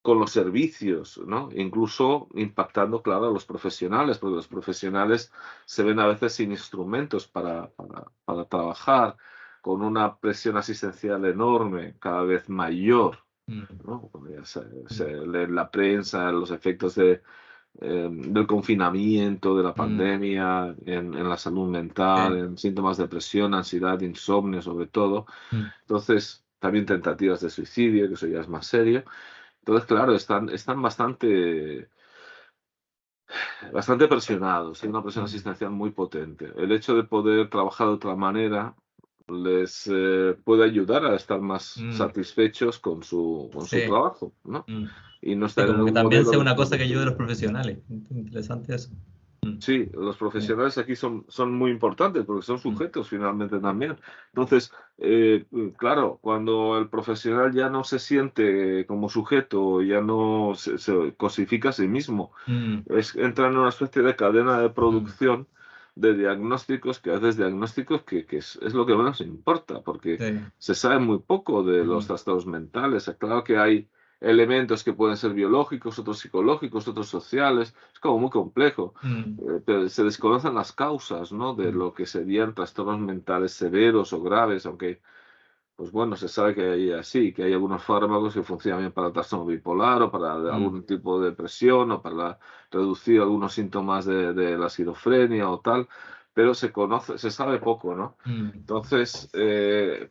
Speaker 2: con los servicios, ¿no? Incluso impactando, claro, a los profesionales, porque los profesionales se ven a veces sin instrumentos para trabajar, con una presión asistencial enorme, cada vez mayor,
Speaker 1: mm,
Speaker 2: ¿no? Porque ya
Speaker 1: mm,
Speaker 2: se lee en la prensa los efectos del confinamiento, de la
Speaker 1: mm,
Speaker 2: pandemia, en la salud mental,
Speaker 1: sí,
Speaker 2: en síntomas de depresión, ansiedad, insomnio, sobre todo.
Speaker 1: mm,
Speaker 2: Entonces, también tentativas de suicidio, que eso ya es más serio. Entonces, claro, están bastante presionados, hay una presión
Speaker 1: mm,
Speaker 2: asistencial muy potente. El hecho de poder trabajar de otra manera les puede ayudar a estar más
Speaker 1: mm,
Speaker 2: satisfechos con su
Speaker 1: sí.
Speaker 2: trabajo, ¿no?
Speaker 1: Mm.
Speaker 2: Y no
Speaker 1: Sí,
Speaker 2: estar en
Speaker 1: como que
Speaker 2: un
Speaker 1: también
Speaker 2: modelo
Speaker 1: sea
Speaker 2: de
Speaker 1: una cosa que
Speaker 2: producto.
Speaker 1: ayude a los profesionales. Interesante eso. Mm,
Speaker 2: Sí, los
Speaker 1: sí,
Speaker 2: profesionales aquí son muy importantes porque son
Speaker 1: mm,
Speaker 2: sujetos finalmente también. Entonces, claro, cuando el profesional ya no se siente como sujeto, ya no se cosifica a sí mismo,
Speaker 1: mm,
Speaker 2: entra en una especie de cadena de
Speaker 1: mm,
Speaker 2: producción de diagnósticos, que haces diagnósticos que es lo que menos importa, porque
Speaker 1: sí,
Speaker 2: se sabe muy poco de los
Speaker 1: mm,
Speaker 2: trastornos mentales. Claro que hay elementos que pueden ser biológicos, otros psicológicos, otros sociales, es como muy complejo.
Speaker 1: mm,
Speaker 2: Pero se desconocen las causas, ¿no? De
Speaker 1: mm,
Speaker 2: lo que serían trastornos mentales severos o graves, aunque, pues bueno, se sabe que hay así, que hay algunos fármacos que funcionan bien para el trastorno bipolar o para
Speaker 1: mm,
Speaker 2: algún tipo de depresión o para reducir algunos síntomas de la esquizofrenia o tal, pero se sabe poco, ¿no?
Speaker 1: mm,
Speaker 2: Entonces,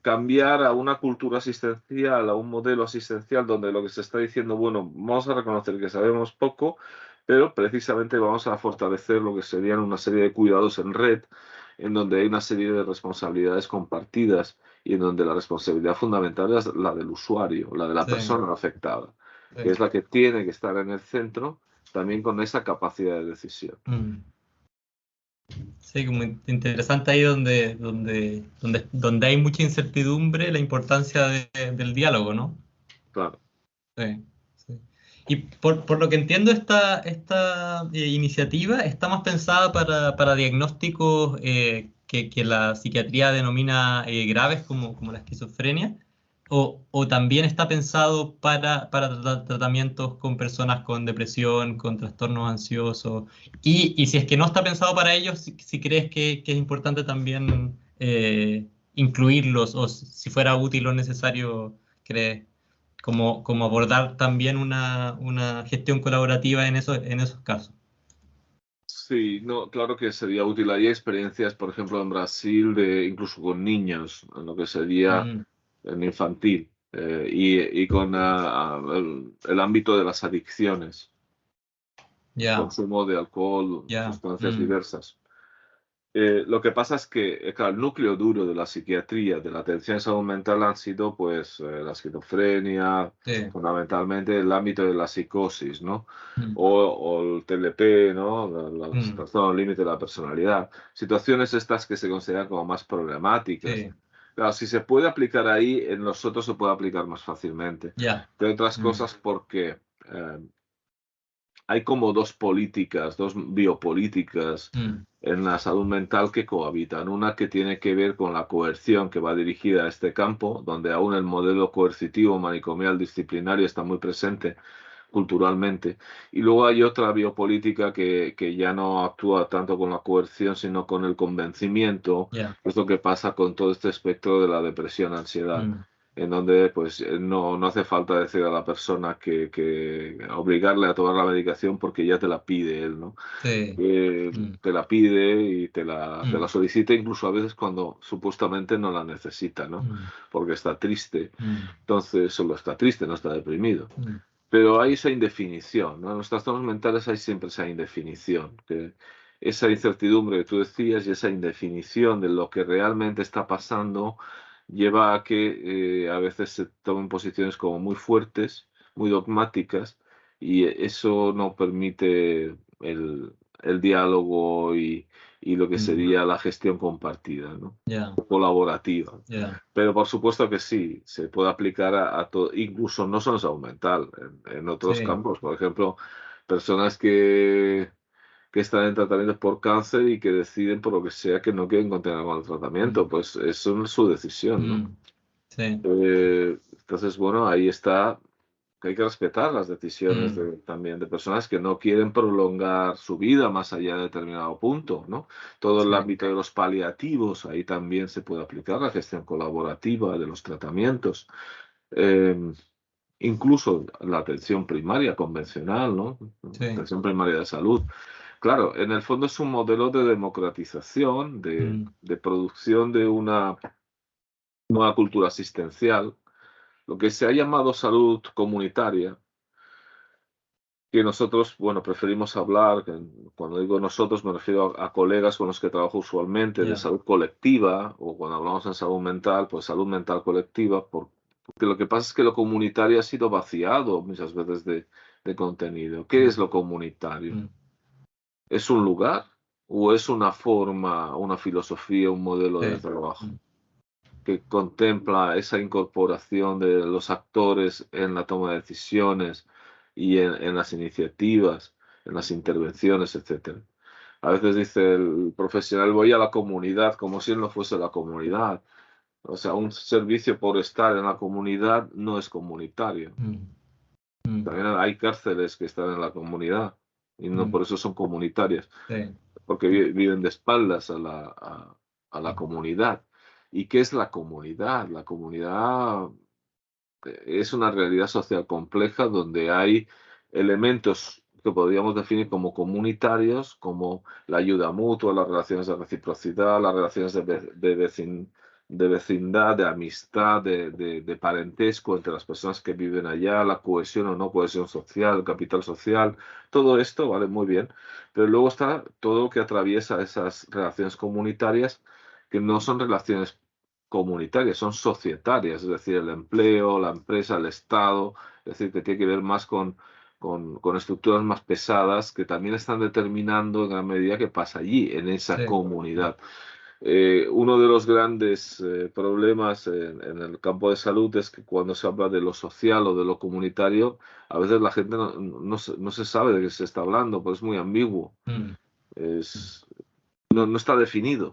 Speaker 2: cambiar a una cultura asistencial, a un modelo asistencial donde lo que se está diciendo, bueno, vamos a reconocer que sabemos poco, pero precisamente vamos a fortalecer lo que serían una serie de cuidados en red, en donde hay una serie de responsabilidades compartidas y en donde la responsabilidad fundamental es la del usuario, la de la
Speaker 1: sí,
Speaker 2: persona afectada, que
Speaker 1: sí,
Speaker 2: es la que tiene que estar en el centro, también con esa capacidad de decisión.
Speaker 1: mm. Sí, como interesante ahí donde hay mucha incertidumbre, la importancia del diálogo, ¿no?
Speaker 2: Claro.
Speaker 1: Sí, sí. Y por lo que entiendo, esta iniciativa está más pensada para diagnósticos que la psiquiatría denomina graves, como la esquizofrenia, o también está pensado para tratamientos con personas con depresión, con trastornos ansiosos. Y si es que no está pensado para ellos, si crees que es importante también incluirlos, o si fuera útil o necesario, crees como abordar también una gestión colaborativa en esos casos.
Speaker 2: Sí, no, claro que sería útil. Hay experiencias, por ejemplo, en Brasil, incluso con niños, en lo que sería
Speaker 1: Mm,
Speaker 2: en infantil, y con el ámbito de las adicciones,
Speaker 1: ya,
Speaker 2: consumo de alcohol,
Speaker 1: ya,
Speaker 2: sustancias diversas. Lo que pasa es que, claro, el núcleo duro de la psiquiatría, de la atención en salud mental, han sido pues la esquizofrenia,
Speaker 1: sí,
Speaker 2: fundamentalmente el ámbito de la psicosis, ¿no?
Speaker 1: mm,
Speaker 2: O el TLP, ¿no? Los
Speaker 1: mm,
Speaker 2: trastornos límite de la personalidad. Situaciones estas que se consideran como más problemáticas.
Speaker 1: sí,
Speaker 2: Claro, si se puede aplicar ahí, en los otros se puede aplicar más fácilmente.
Speaker 1: ya,
Speaker 2: De otras
Speaker 1: mm,
Speaker 2: cosas porque eh, hay como dos políticas, dos biopolíticas en la salud mental que cohabitan. Una que tiene que ver con la coerción que va dirigida a este campo, donde aún el modelo coercitivo, manicomial, disciplinario está muy presente culturalmente. Y luego hay otra biopolítica que ya no actúa tanto con la coerción, sino con el convencimiento,
Speaker 1: Ya.
Speaker 2: que es lo que pasa con todo este espectro de la depresión, ansiedad, en donde pues no hace falta decir a la persona que obligarle a tomar la medicación porque ya te la pide él, ¿no?
Speaker 1: Sí.
Speaker 2: Te la pide y te la solicita incluso a veces cuando supuestamente no la necesita, ¿no? Porque está triste. Entonces, solo está triste, no está deprimido. Pero hay esa indefinición, ¿no? En los trastornos mentales hay siempre esa indefinición, que esa incertidumbre que tú decías y esa indefinición de lo que realmente está pasando lleva a que a veces se tomen posiciones como muy fuertes, muy dogmáticas, y eso no permite el diálogo y lo que sería la gestión compartida, ¿no?
Speaker 1: Ya.
Speaker 2: Colaborativa.
Speaker 1: Ya.
Speaker 2: Pero por supuesto que sí, se puede aplicar a todo, incluso no solo en salud mental, en otros
Speaker 1: Sí.
Speaker 2: campos. Por ejemplo, personas que están en tratamiento por cáncer y que deciden por lo que sea que no quieren continuar con el tratamiento, pues eso es su decisión, ¿no?
Speaker 1: Sí.
Speaker 2: Entonces, bueno, ahí está, que hay que respetar las decisiones también de personas que no quieren prolongar su vida más allá de determinado punto, ¿no? Todo el
Speaker 1: Sí.
Speaker 2: ámbito de los paliativos, ahí también se puede aplicar la gestión colaborativa de los tratamientos. Eh, Incluso la atención primaria convencional, ¿no?
Speaker 1: Sí.
Speaker 2: Atención primaria de salud. Claro, en el fondo es un modelo de democratización, de producción de una nueva cultura asistencial, lo que se ha llamado salud comunitaria, que nosotros, bueno, preferimos hablar, cuando digo nosotros me refiero a colegas con los que trabajo usualmente, de
Speaker 1: Ya.
Speaker 2: salud colectiva, o cuando hablamos en salud mental, pues salud mental colectiva, porque lo que pasa es que lo comunitario ha sido vaciado muchas veces de contenido. ¿Qué es lo comunitario? ¿Es un lugar o es una forma, una filosofía, un modelo de
Speaker 1: Sí.
Speaker 2: trabajo que contempla esa incorporación de los actores en la toma de decisiones y en las iniciativas, en las intervenciones, etcétera? A veces dice el profesional, voy a la comunidad, como si él no fuese la comunidad. O sea, un servicio por estar en la comunidad no es comunitario. También hay cárceles que están en la comunidad y no por eso son comunitarias,
Speaker 1: Sí.
Speaker 2: porque viven de espaldas a la comunidad. ¿Y qué es la comunidad? La comunidad es una realidad social compleja donde hay elementos que podríamos definir como comunitarios, como la ayuda mutua, las relaciones de reciprocidad, las relaciones de vecindad, de amistad, de parentesco entre las personas que viven allá, la cohesión o no cohesión social, el capital social, todo esto vale muy bien, pero luego está todo lo que atraviesa esas relaciones comunitarias que no son relaciones comunitarias, son societarias, es decir, el empleo, la empresa, el Estado, es decir, que tiene que ver más con estructuras más pesadas que también están determinando en gran medida qué pasa allí, en esa
Speaker 1: Sí.
Speaker 2: comunidad. Uno de los grandes problemas en el campo de salud es que cuando se habla de lo social o de lo comunitario, a veces la gente no se sabe de qué se está hablando, porque es muy ambiguo, no está definido.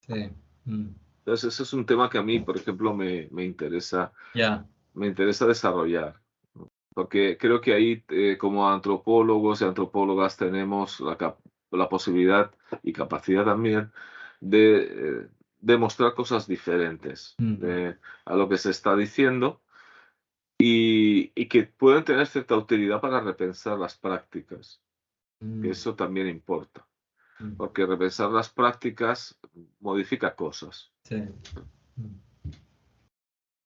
Speaker 1: Sí.
Speaker 2: Entonces, ese es un tema que a mí, por ejemplo, me interesa,
Speaker 1: Ya.
Speaker 2: me interesa desarrollar, porque creo que ahí, como antropólogos y antropólogas, tenemos la posibilidad y capacidad también de demostrar cosas diferentes a lo que se está diciendo y que pueden tener cierta utilidad para repensar las prácticas, que eso también importa, porque repensar las prácticas modifica cosas.
Speaker 1: Sí.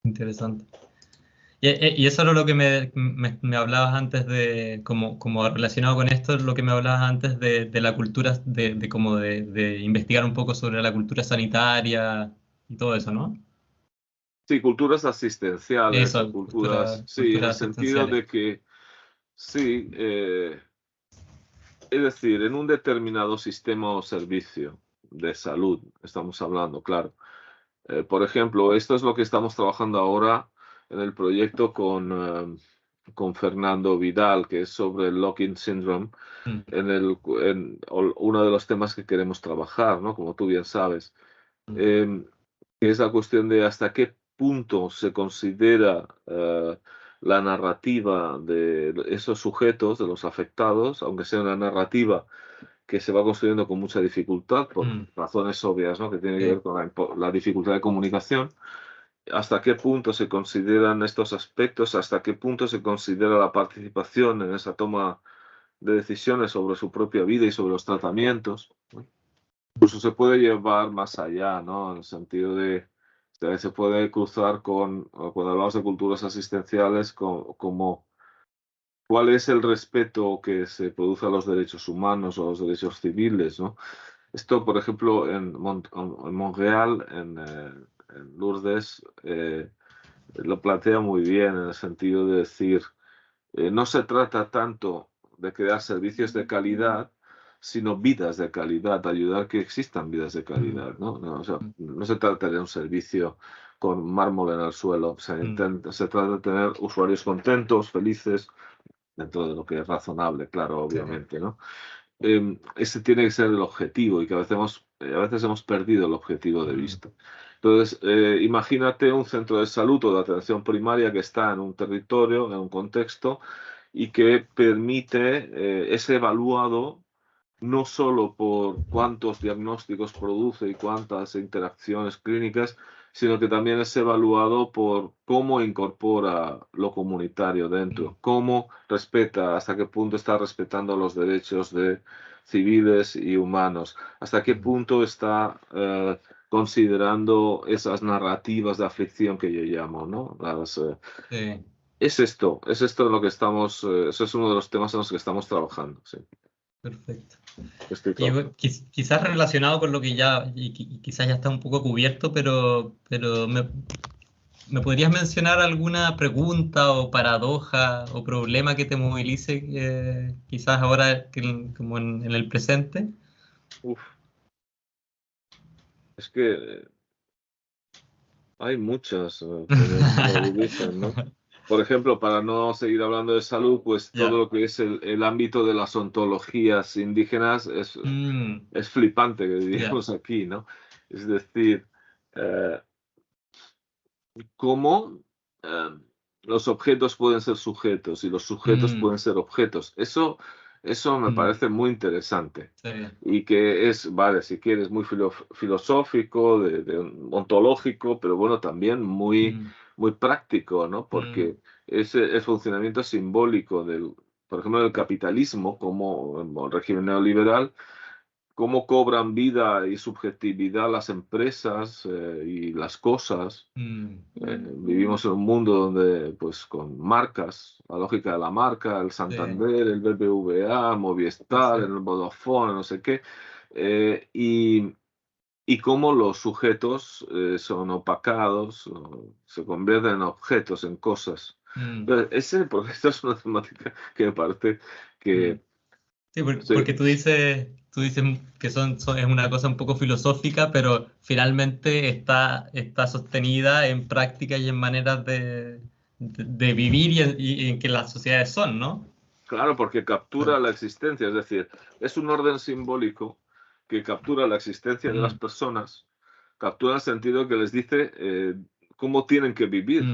Speaker 1: Interesante. Y eso era lo que me hablabas antes de, como relacionado con esto, lo que me hablabas antes de la cultura, como de investigar un poco sobre la cultura sanitaria y todo eso, ¿no?
Speaker 2: Sí, culturas asistenciales o
Speaker 1: Eso,
Speaker 2: culturas, sí, en el
Speaker 1: culturas
Speaker 2: sentido
Speaker 1: asistenciales.
Speaker 2: de que, sí, es decir, en un determinado sistema o servicio de salud, estamos hablando, claro. Por ejemplo, esto es lo que estamos trabajando ahora en el proyecto con Fernando Vidal, que es sobre el lock-in syndrome, uno de los temas que queremos trabajar, ¿no? Como tú bien sabes, que es la cuestión de hasta qué punto se considera la narrativa de esos sujetos, de los afectados, aunque sea una narrativa que se va construyendo con mucha dificultad, por razones obvias, ¿no? Que tiene que ver con la dificultad de comunicación. ¿Hasta qué punto se consideran estos aspectos? ¿Hasta qué punto se considera la participación en esa toma de decisiones sobre su propia vida y sobre los tratamientos? Incluso se puede llevar más allá, ¿no? En el sentido de se puede cruzar cuando hablamos de culturas asistenciales, como cuál es el respeto que se produce a los derechos humanos o a los derechos civiles, ¿no? Esto, por ejemplo, en Montreal, en Lourdes, lo plantea muy bien en el sentido de decir, no se trata tanto de crear servicios de calidad, sino vidas de calidad, ayudar a que existan vidas de calidad, ¿no? O sea, no se trata de un servicio con mármol en el suelo, se trata de tener usuarios contentos, felices, dentro de lo que es razonable, claro, obviamente, ¿no? Ese tiene que ser el objetivo y que a veces hemos perdido el objetivo de vista. Entonces, imagínate un centro de salud o de atención primaria que está en un territorio, en un contexto, y que permite es evaluado no solo por cuántos diagnósticos produce y cuántas interacciones clínicas, sino que también es evaluado por cómo incorpora lo comunitario dentro, cómo respeta, hasta qué punto está respetando los derechos de civiles y humanos, hasta qué punto está considerando esas narrativas de aflicción que yo llamo, ¿no? Es esto lo que estamos, eso es uno de los temas en los que estamos trabajando, sí.
Speaker 1: Perfecto. Y quizás relacionado con lo que ya, y quizás ya está un poco cubierto, pero ¿me podrías mencionar alguna pregunta o paradoja o problema que te movilice quizás ahora como en el presente?
Speaker 2: Es que hay muchas que me movilizan, ¿no? Por ejemplo, para no seguir hablando de salud, pues todo lo que es el ámbito de las ontologías indígenas es flipante, que diríamos aquí, ¿no? Es decir, cómo los objetos pueden ser sujetos y los sujetos pueden ser objetos. Eso me parece muy interesante. Y que es, vale, si quieres, muy filosófico, ontológico, pero bueno, también muy práctico, ¿no? Porque es el funcionamiento simbólico por ejemplo, del capitalismo como régimen neoliberal, cómo cobran vida y subjetividad las empresas y las cosas. Vivimos en un mundo donde, pues, con marcas, la lógica de la marca, el Santander, el BBVA, Movistar, el Vodafone, no sé qué, y cómo los sujetos son opacados, se convierten en objetos, en cosas. Entonces, porque esta es una temática que me parece que...
Speaker 1: Sí, porque tú dices que es una cosa un poco filosófica, pero finalmente está sostenida en práctica y en maneras de vivir y en que las sociedades son, ¿no?
Speaker 2: Claro, porque captura la existencia, es decir, es un orden simbólico que captura la existencia de las personas, captura el sentido que les dice cómo tienen que vivir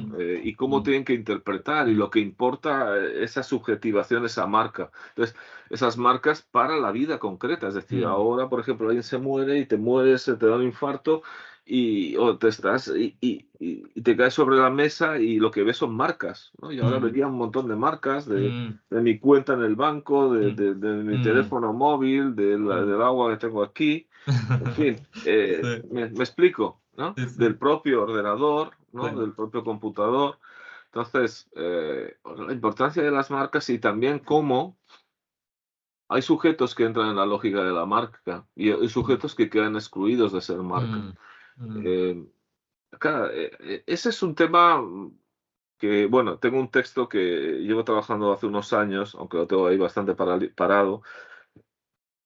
Speaker 2: y cómo tienen que interpretar, y lo que importa esa subjetivación, esa marca. Entonces, esas marcas para la vida concreta, es decir, ahora, por ejemplo, alguien se muere y te mueres, te da un infarto o te caes sobre la mesa y lo que ves son marcas, ¿no? Y ahora vería un montón de marcas de mi cuenta en el banco, de mi teléfono móvil, del agua que tengo aquí, en fin, me explico, ¿no? Del propio ordenador, ¿no? Del propio computador. Entonces, la importancia de las marcas y también cómo hay sujetos que entran en la lógica de la marca y hay sujetos que quedan excluidos de ser marca. Claro, ese es un tema que, bueno, tengo un texto que llevo trabajando hace unos años, aunque lo tengo ahí bastante parado,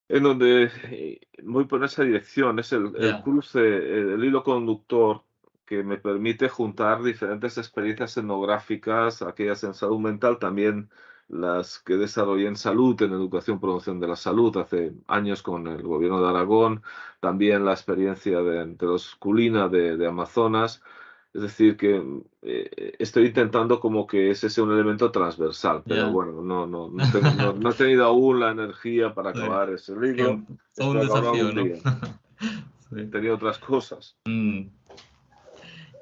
Speaker 2: en donde voy por esa dirección, es el cruce, el hilo conductor que me permite juntar diferentes experiencias etnográficas, aquellas en salud mental, también las que desarrollé en salud, en educación, promoción de la salud, hace años con el gobierno de Aragón, también la experiencia de los Culina de Amazonas. Es decir, que estoy intentando como que ese sea un elemento transversal, pero bueno, no he tenido aún la energía para acabar ese libro.
Speaker 1: Todo un
Speaker 2: Espero acabarlo
Speaker 1: desafío,
Speaker 2: algún
Speaker 1: ¿no?
Speaker 2: día.
Speaker 1: Sí.
Speaker 2: Tenía otras cosas.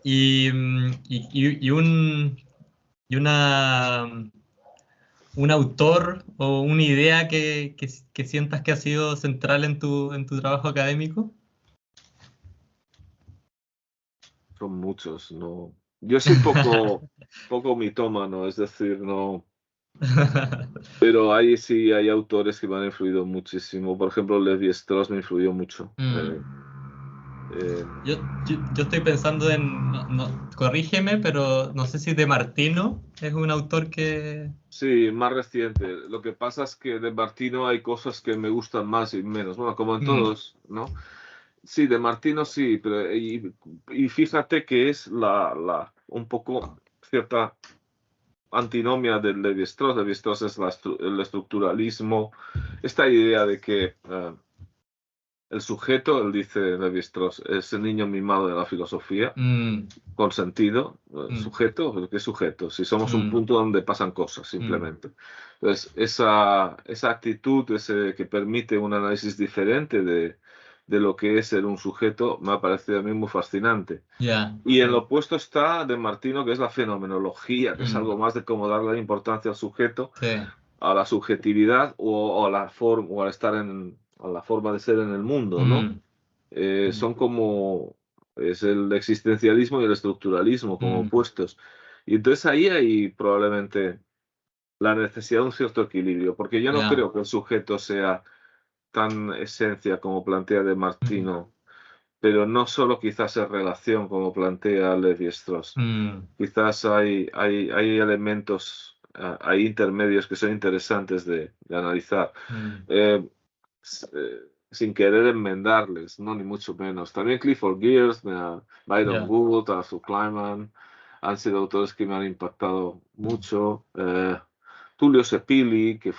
Speaker 1: Y un autor o una idea que sientas que ha sido central en tu trabajo académico.
Speaker 2: Son muchos, no. Yo soy poco mitómano, es decir, no. Pero ahí sí hay autores que me han influido muchísimo. Por ejemplo, Levi-Strauss me influyó mucho.
Speaker 1: Yo estoy pensando en, corrígeme, pero no sé si De Martino es un autor que...
Speaker 2: Sí, más reciente. Lo que pasa es que de Martino hay cosas que me gustan más y menos. Bueno, como en todos, ¿no? Sí, de Martino sí, pero y fíjate que es un poco cierta antinomia del Levi-Strauss. Levi-Strauss es el estructuralismo, esta idea de que el sujeto, él dice Levi-Strauss, es el niño mimado de la filosofía, con sentido. Sujeto, ¿qué sujeto? Si somos un punto donde pasan cosas, simplemente. Entonces, esa actitud que permite un análisis diferente de lo que es ser un sujeto, me ha parecido a mí muy fascinante. Y en lo opuesto está De Martino, que es la fenomenología, que es algo más de cómo darle importancia al sujeto, a la subjetividad o a la forma, o a estar a la forma de ser en el mundo, ¿no? Son como, es el existencialismo y el estructuralismo como opuestos. Y entonces ahí hay probablemente la necesidad de un cierto equilibrio, porque yo no creo que el sujeto sea tan esencia como plantea De Martino, pero no solo quizás en relación como plantea Levi-Strauss. Quizás hay elementos, hay intermedios que son interesantes de analizar. Sin querer enmendarles, no, ni mucho menos. También Clifford Geertz, Byron Wood, Arthur Kleinman, han sido autores que me han impactado mucho. Tullio Sepili, que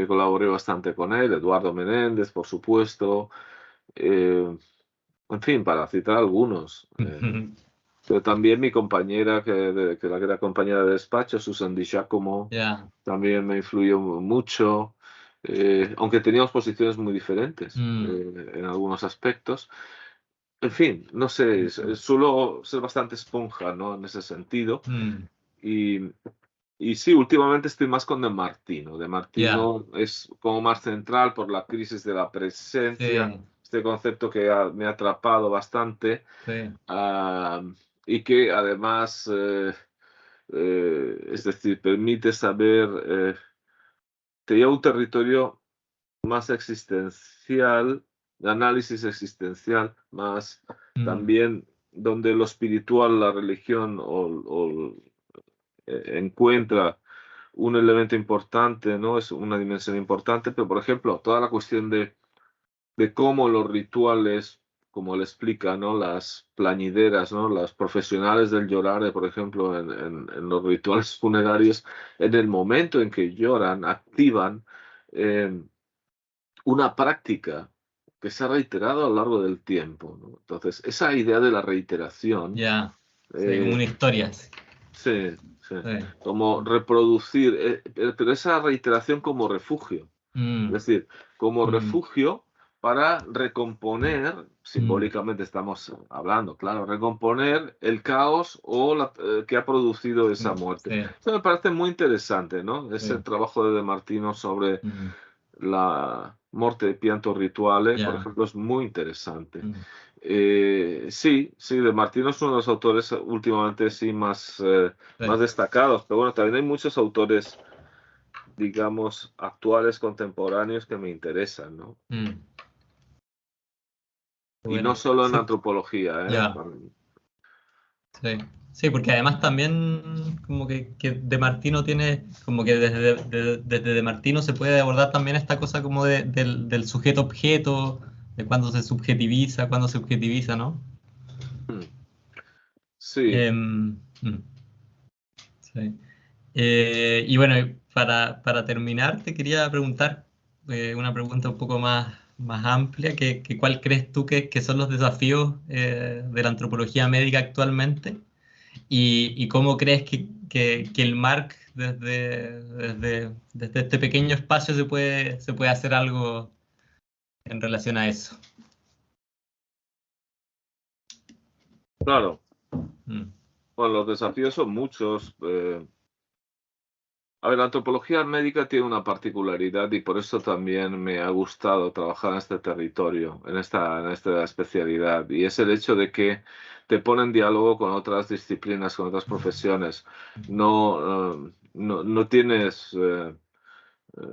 Speaker 2: colaboré bastante con él, Eduardo Menéndez, por supuesto. En fin, para citar algunos. Pero también mi compañera, que era compañera de despacho, Susan Di Giacomo, también me influyó mucho, aunque teníamos posiciones muy diferentes en algunos aspectos. En fin, no sé, suelo ser bastante esponja, ¿no? En ese sentido. Y sí, últimamente estoy más con De Martino. De Martino es como más central por la crisis de la presencia, este concepto que me ha atrapado bastante. Y que además, es decir, permite saber, te lleva a un territorio más existencial, de análisis existencial, más también donde lo espiritual, la religión encuentra un elemento importante, ¿no? Es una dimensión importante, pero por ejemplo, toda la cuestión de cómo los rituales, como él explica, ¿no? Las plañideras, ¿no? Las profesionales del llorar, por ejemplo, en los rituales funerarios, en el momento en que lloran, activan una práctica que se ha reiterado a lo largo del tiempo, ¿no? Entonces, esa idea de la reiteración...
Speaker 1: como una historia.
Speaker 2: Sí. Como reproducir, pero esa reiteración como refugio. Es decir, como refugio para recomponer, simbólicamente estamos hablando, claro, recomponer el caos o que ha producido esa muerte. Eso me parece muy interesante, ¿no? Ese trabajo de Martino sobre la muerte de pianto rituales, por ejemplo, es muy interesante. Sí, De Martino es uno de los autores últimamente sí más destacados, pero bueno, también hay muchos autores, digamos, actuales, contemporáneos que me interesan, ¿no? Y no solo en antropología,
Speaker 1: Sí, porque además también como que De Martino tiene, como que desde De Martino se puede abordar también esta cosa como del sujeto-objeto, de cuándo se subjetiviza, cuándo se objetiviza, ¿no?
Speaker 2: Sí,
Speaker 1: sí. Y bueno, para terminar, te quería preguntar una pregunta un poco más amplia, que ¿cuál crees tú que son los desafíos de la antropología médica actualmente? Y cómo crees que el MARC desde este pequeño espacio se puede hacer algo en relación a eso?
Speaker 2: claro.
Speaker 1: Mm,
Speaker 2: Bueno, los desafíos son muchos. A ver, la antropología médica tiene una particularidad y por eso también me ha gustado trabajar en este territorio, en esta especialidad, y es el hecho de que te pone en diálogo con otras disciplinas, con otras profesiones. No tienes,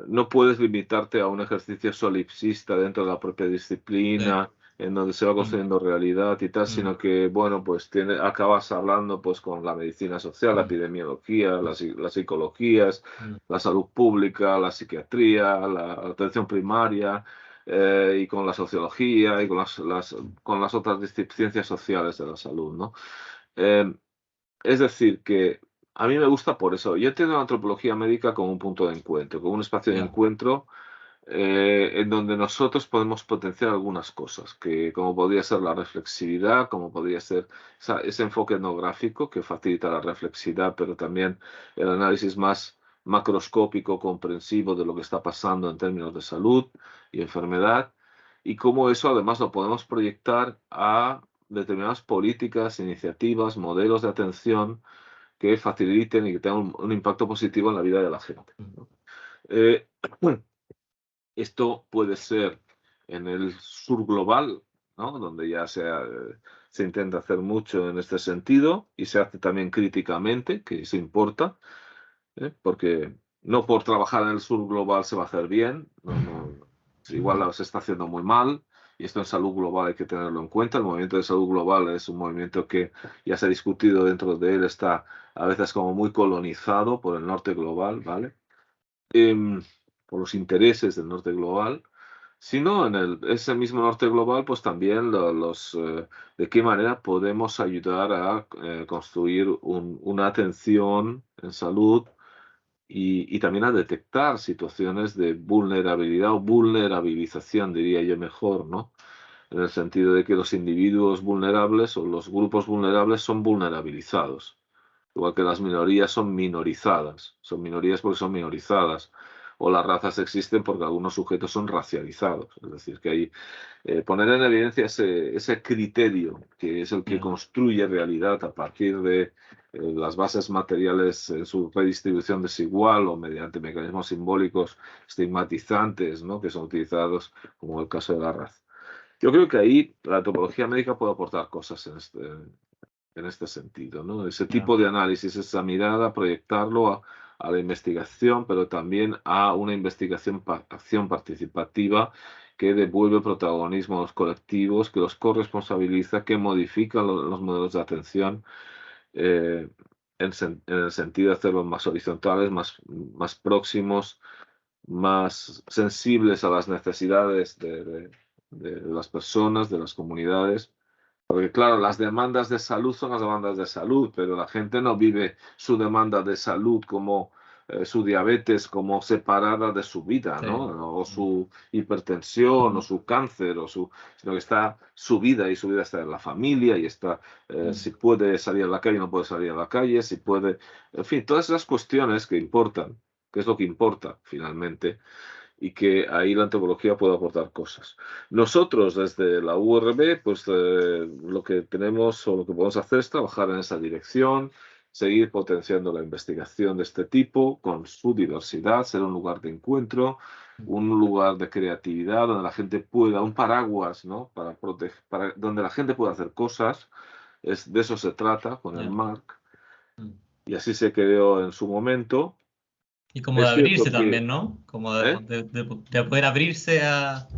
Speaker 2: no puedes limitarte a un ejercicio solipsista dentro de la propia
Speaker 1: sí,
Speaker 2: disciplina, en donde se va
Speaker 1: mm,
Speaker 2: construyendo realidad y tal,
Speaker 1: mm,
Speaker 2: sino que, bueno, pues acabas hablando pues con la medicina social, la
Speaker 1: mm,
Speaker 2: epidemiología, las psicologías,
Speaker 1: mm,
Speaker 2: la salud pública, la psiquiatría, la atención primaria, y con la sociología y con las otras ciencias sociales de la salud, ¿no? Eh, es decir, que a mí me gusta por eso. Yo entiendo la antropología médica como un punto de encuentro, como un espacio de
Speaker 1: ya,
Speaker 2: encuentro, en donde nosotros podemos potenciar algunas cosas, que como podría ser la reflexividad, como podría ser ese enfoque etnográfico que facilita la reflexividad, pero también el análisis más macroscópico, comprensivo de lo que está pasando en términos de salud y enfermedad, y cómo eso además lo podemos proyectar a determinadas políticas, iniciativas, modelos de atención que faciliten y que tengan un impacto positivo en la vida de la gente,
Speaker 1: mm,
Speaker 2: ¿no? Eh, Esto puede ser en el sur global, ¿no? Donde ya se intenta hacer mucho en este sentido y se hace también críticamente, que eso importa, porque no por trabajar en el sur global se va a hacer bien, igual se está haciendo muy mal, y esto en salud global hay que tenerlo en cuenta. El movimiento de salud global es un movimiento que ya se ha discutido dentro de él, está a veces como muy colonizado por el norte global, ¿vale? Em, por los intereses del norte global, sino en ese mismo norte global, pues también de qué manera podemos ayudar a construir una atención en salud y también a detectar situaciones de vulnerabilidad o vulnerabilización, diría yo mejor, ¿no? En el sentido de que los individuos vulnerables o los grupos vulnerables son vulnerabilizados, igual que las minorías son minorías porque son minorizadas, o las razas existen porque algunos sujetos son racializados, es decir, que hay poner en evidencia ese criterio que es el que
Speaker 1: mm,
Speaker 2: construye realidad a partir de las bases materiales en su redistribución desigual o mediante mecanismos simbólicos estigmatizantes, ¿no? Que son utilizados como el caso de la raza. Yo creo que ahí la antropología médica puede aportar cosas en este sentido, ¿no? Ese
Speaker 1: ya,
Speaker 2: tipo de análisis, esa mirada, proyectarlo a la investigación, pero también a una acción participativa que devuelve protagonismo a los colectivos, que los corresponsabiliza, que modifica los modelos de atención, eh, en el sentido de hacerlos más horizontales, más próximos, más sensibles a las necesidades de las personas, de las comunidades. Porque claro, las demandas de salud son las demandas de salud, pero la gente no vive su demanda de salud como su diabetes como separada de su vida,
Speaker 1: sí,
Speaker 2: ¿no? O
Speaker 1: mm,
Speaker 2: su hipertensión o su cáncer, sino que está su vida y su vida está en la familia y está,
Speaker 1: mm,
Speaker 2: si puede salir a la calle, no puede salir a la calle, si puede, en fin, todas esas cuestiones que importan, que es lo que importa finalmente y que ahí la antropología puede aportar cosas. Nosotros desde la URB, pues lo que tenemos o lo que podemos hacer es trabajar en esa dirección, seguir potenciando la investigación de este tipo con su diversidad, ser un lugar de encuentro,
Speaker 1: mm,
Speaker 2: un lugar de creatividad donde la gente pueda, un paraguas, ¿no? Donde la gente pueda hacer cosas. De eso se trata con el
Speaker 1: ya,
Speaker 2: MARC
Speaker 1: mm.
Speaker 2: y así se creó en su momento.
Speaker 1: Y como de
Speaker 2: Es
Speaker 1: abrirse
Speaker 2: cierto que,
Speaker 1: también, ¿no? Como
Speaker 2: ¿eh?
Speaker 1: de poder abrirse al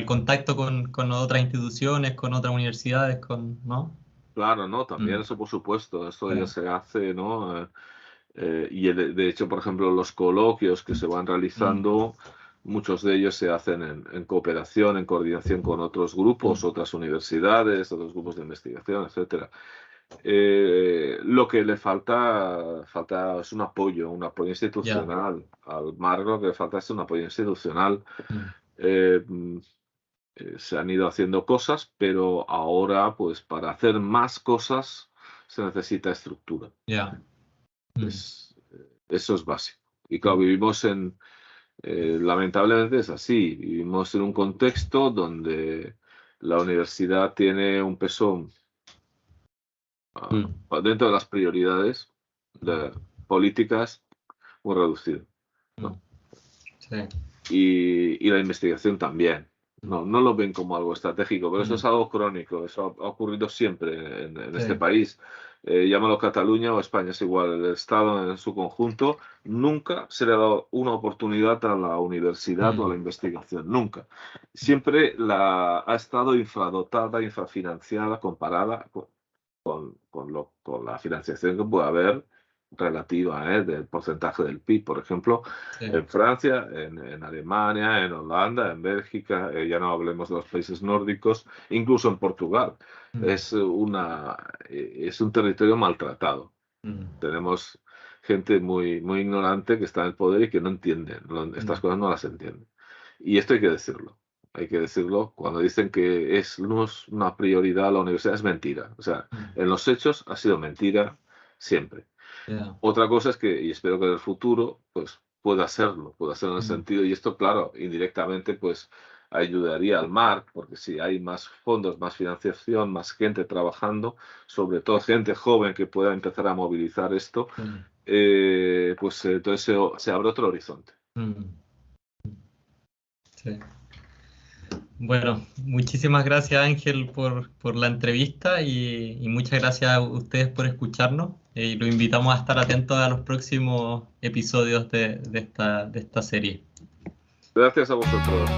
Speaker 1: contacto con otras instituciones, con otras universidades, ¿no?
Speaker 2: Claro, no, también
Speaker 1: Mm,
Speaker 2: eso por supuesto, eso ya
Speaker 1: sí,
Speaker 2: se hace, ¿no? Y de hecho, por ejemplo, los coloquios que se van
Speaker 1: mm,
Speaker 2: realizando, muchos de ellos se hacen en cooperación, en coordinación con otros grupos, otras universidades, otros grupos de investigación, etcétera. Lo que le falta es un apoyo institucional. Al MARC lo que le falta es un apoyo institucional. Se han ido haciendo cosas, pero ahora, pues, para hacer más cosas se necesita estructura. Eso es básico. Y claro, vivimos lamentablemente es así, vivimos en un contexto donde la universidad tiene un peso dentro de las prioridades políticas muy reducido, ¿no?
Speaker 1: Sí.
Speaker 2: Y la investigación también. No lo ven como algo estratégico, pero eso es algo crónico, eso ha ocurrido siempre en este país. Llámalo Cataluña o España, es igual, el Estado en su conjunto nunca se le ha dado una oportunidad a la universidad o a la investigación, nunca. Siempre ha estado infradotada, infrafinanciada, comparada con la financiación que puede haber relativa del porcentaje del PIB, por ejemplo, en Francia, en Alemania, en Holanda, en Bélgica, ya no hablemos de los países nórdicos, incluso en Portugal. Es un territorio maltratado. Tenemos gente muy, muy ignorante que está en el poder y que no entiende, estas cosas no las entiende. Y esto hay que decirlo. Hay que decirlo, cuando dicen que no es una prioridad la universidad, es mentira. O sea, en los hechos ha sido mentira siempre. Otra cosa es que, y espero que en el futuro, pues pueda hacerlo en el sentido, y esto, claro, indirectamente, pues ayudaría al MARC, porque si hay más fondos, más financiación, más gente trabajando, sobre todo gente joven que pueda empezar a movilizar esto, pues entonces se abre otro horizonte.
Speaker 1: Sí. Bueno, muchísimas gracias, Ángel, por la entrevista y muchas gracias a ustedes por escucharnos. Y lo invitamos a estar atentos a los próximos episodios de esta serie.
Speaker 2: Gracias a vosotros.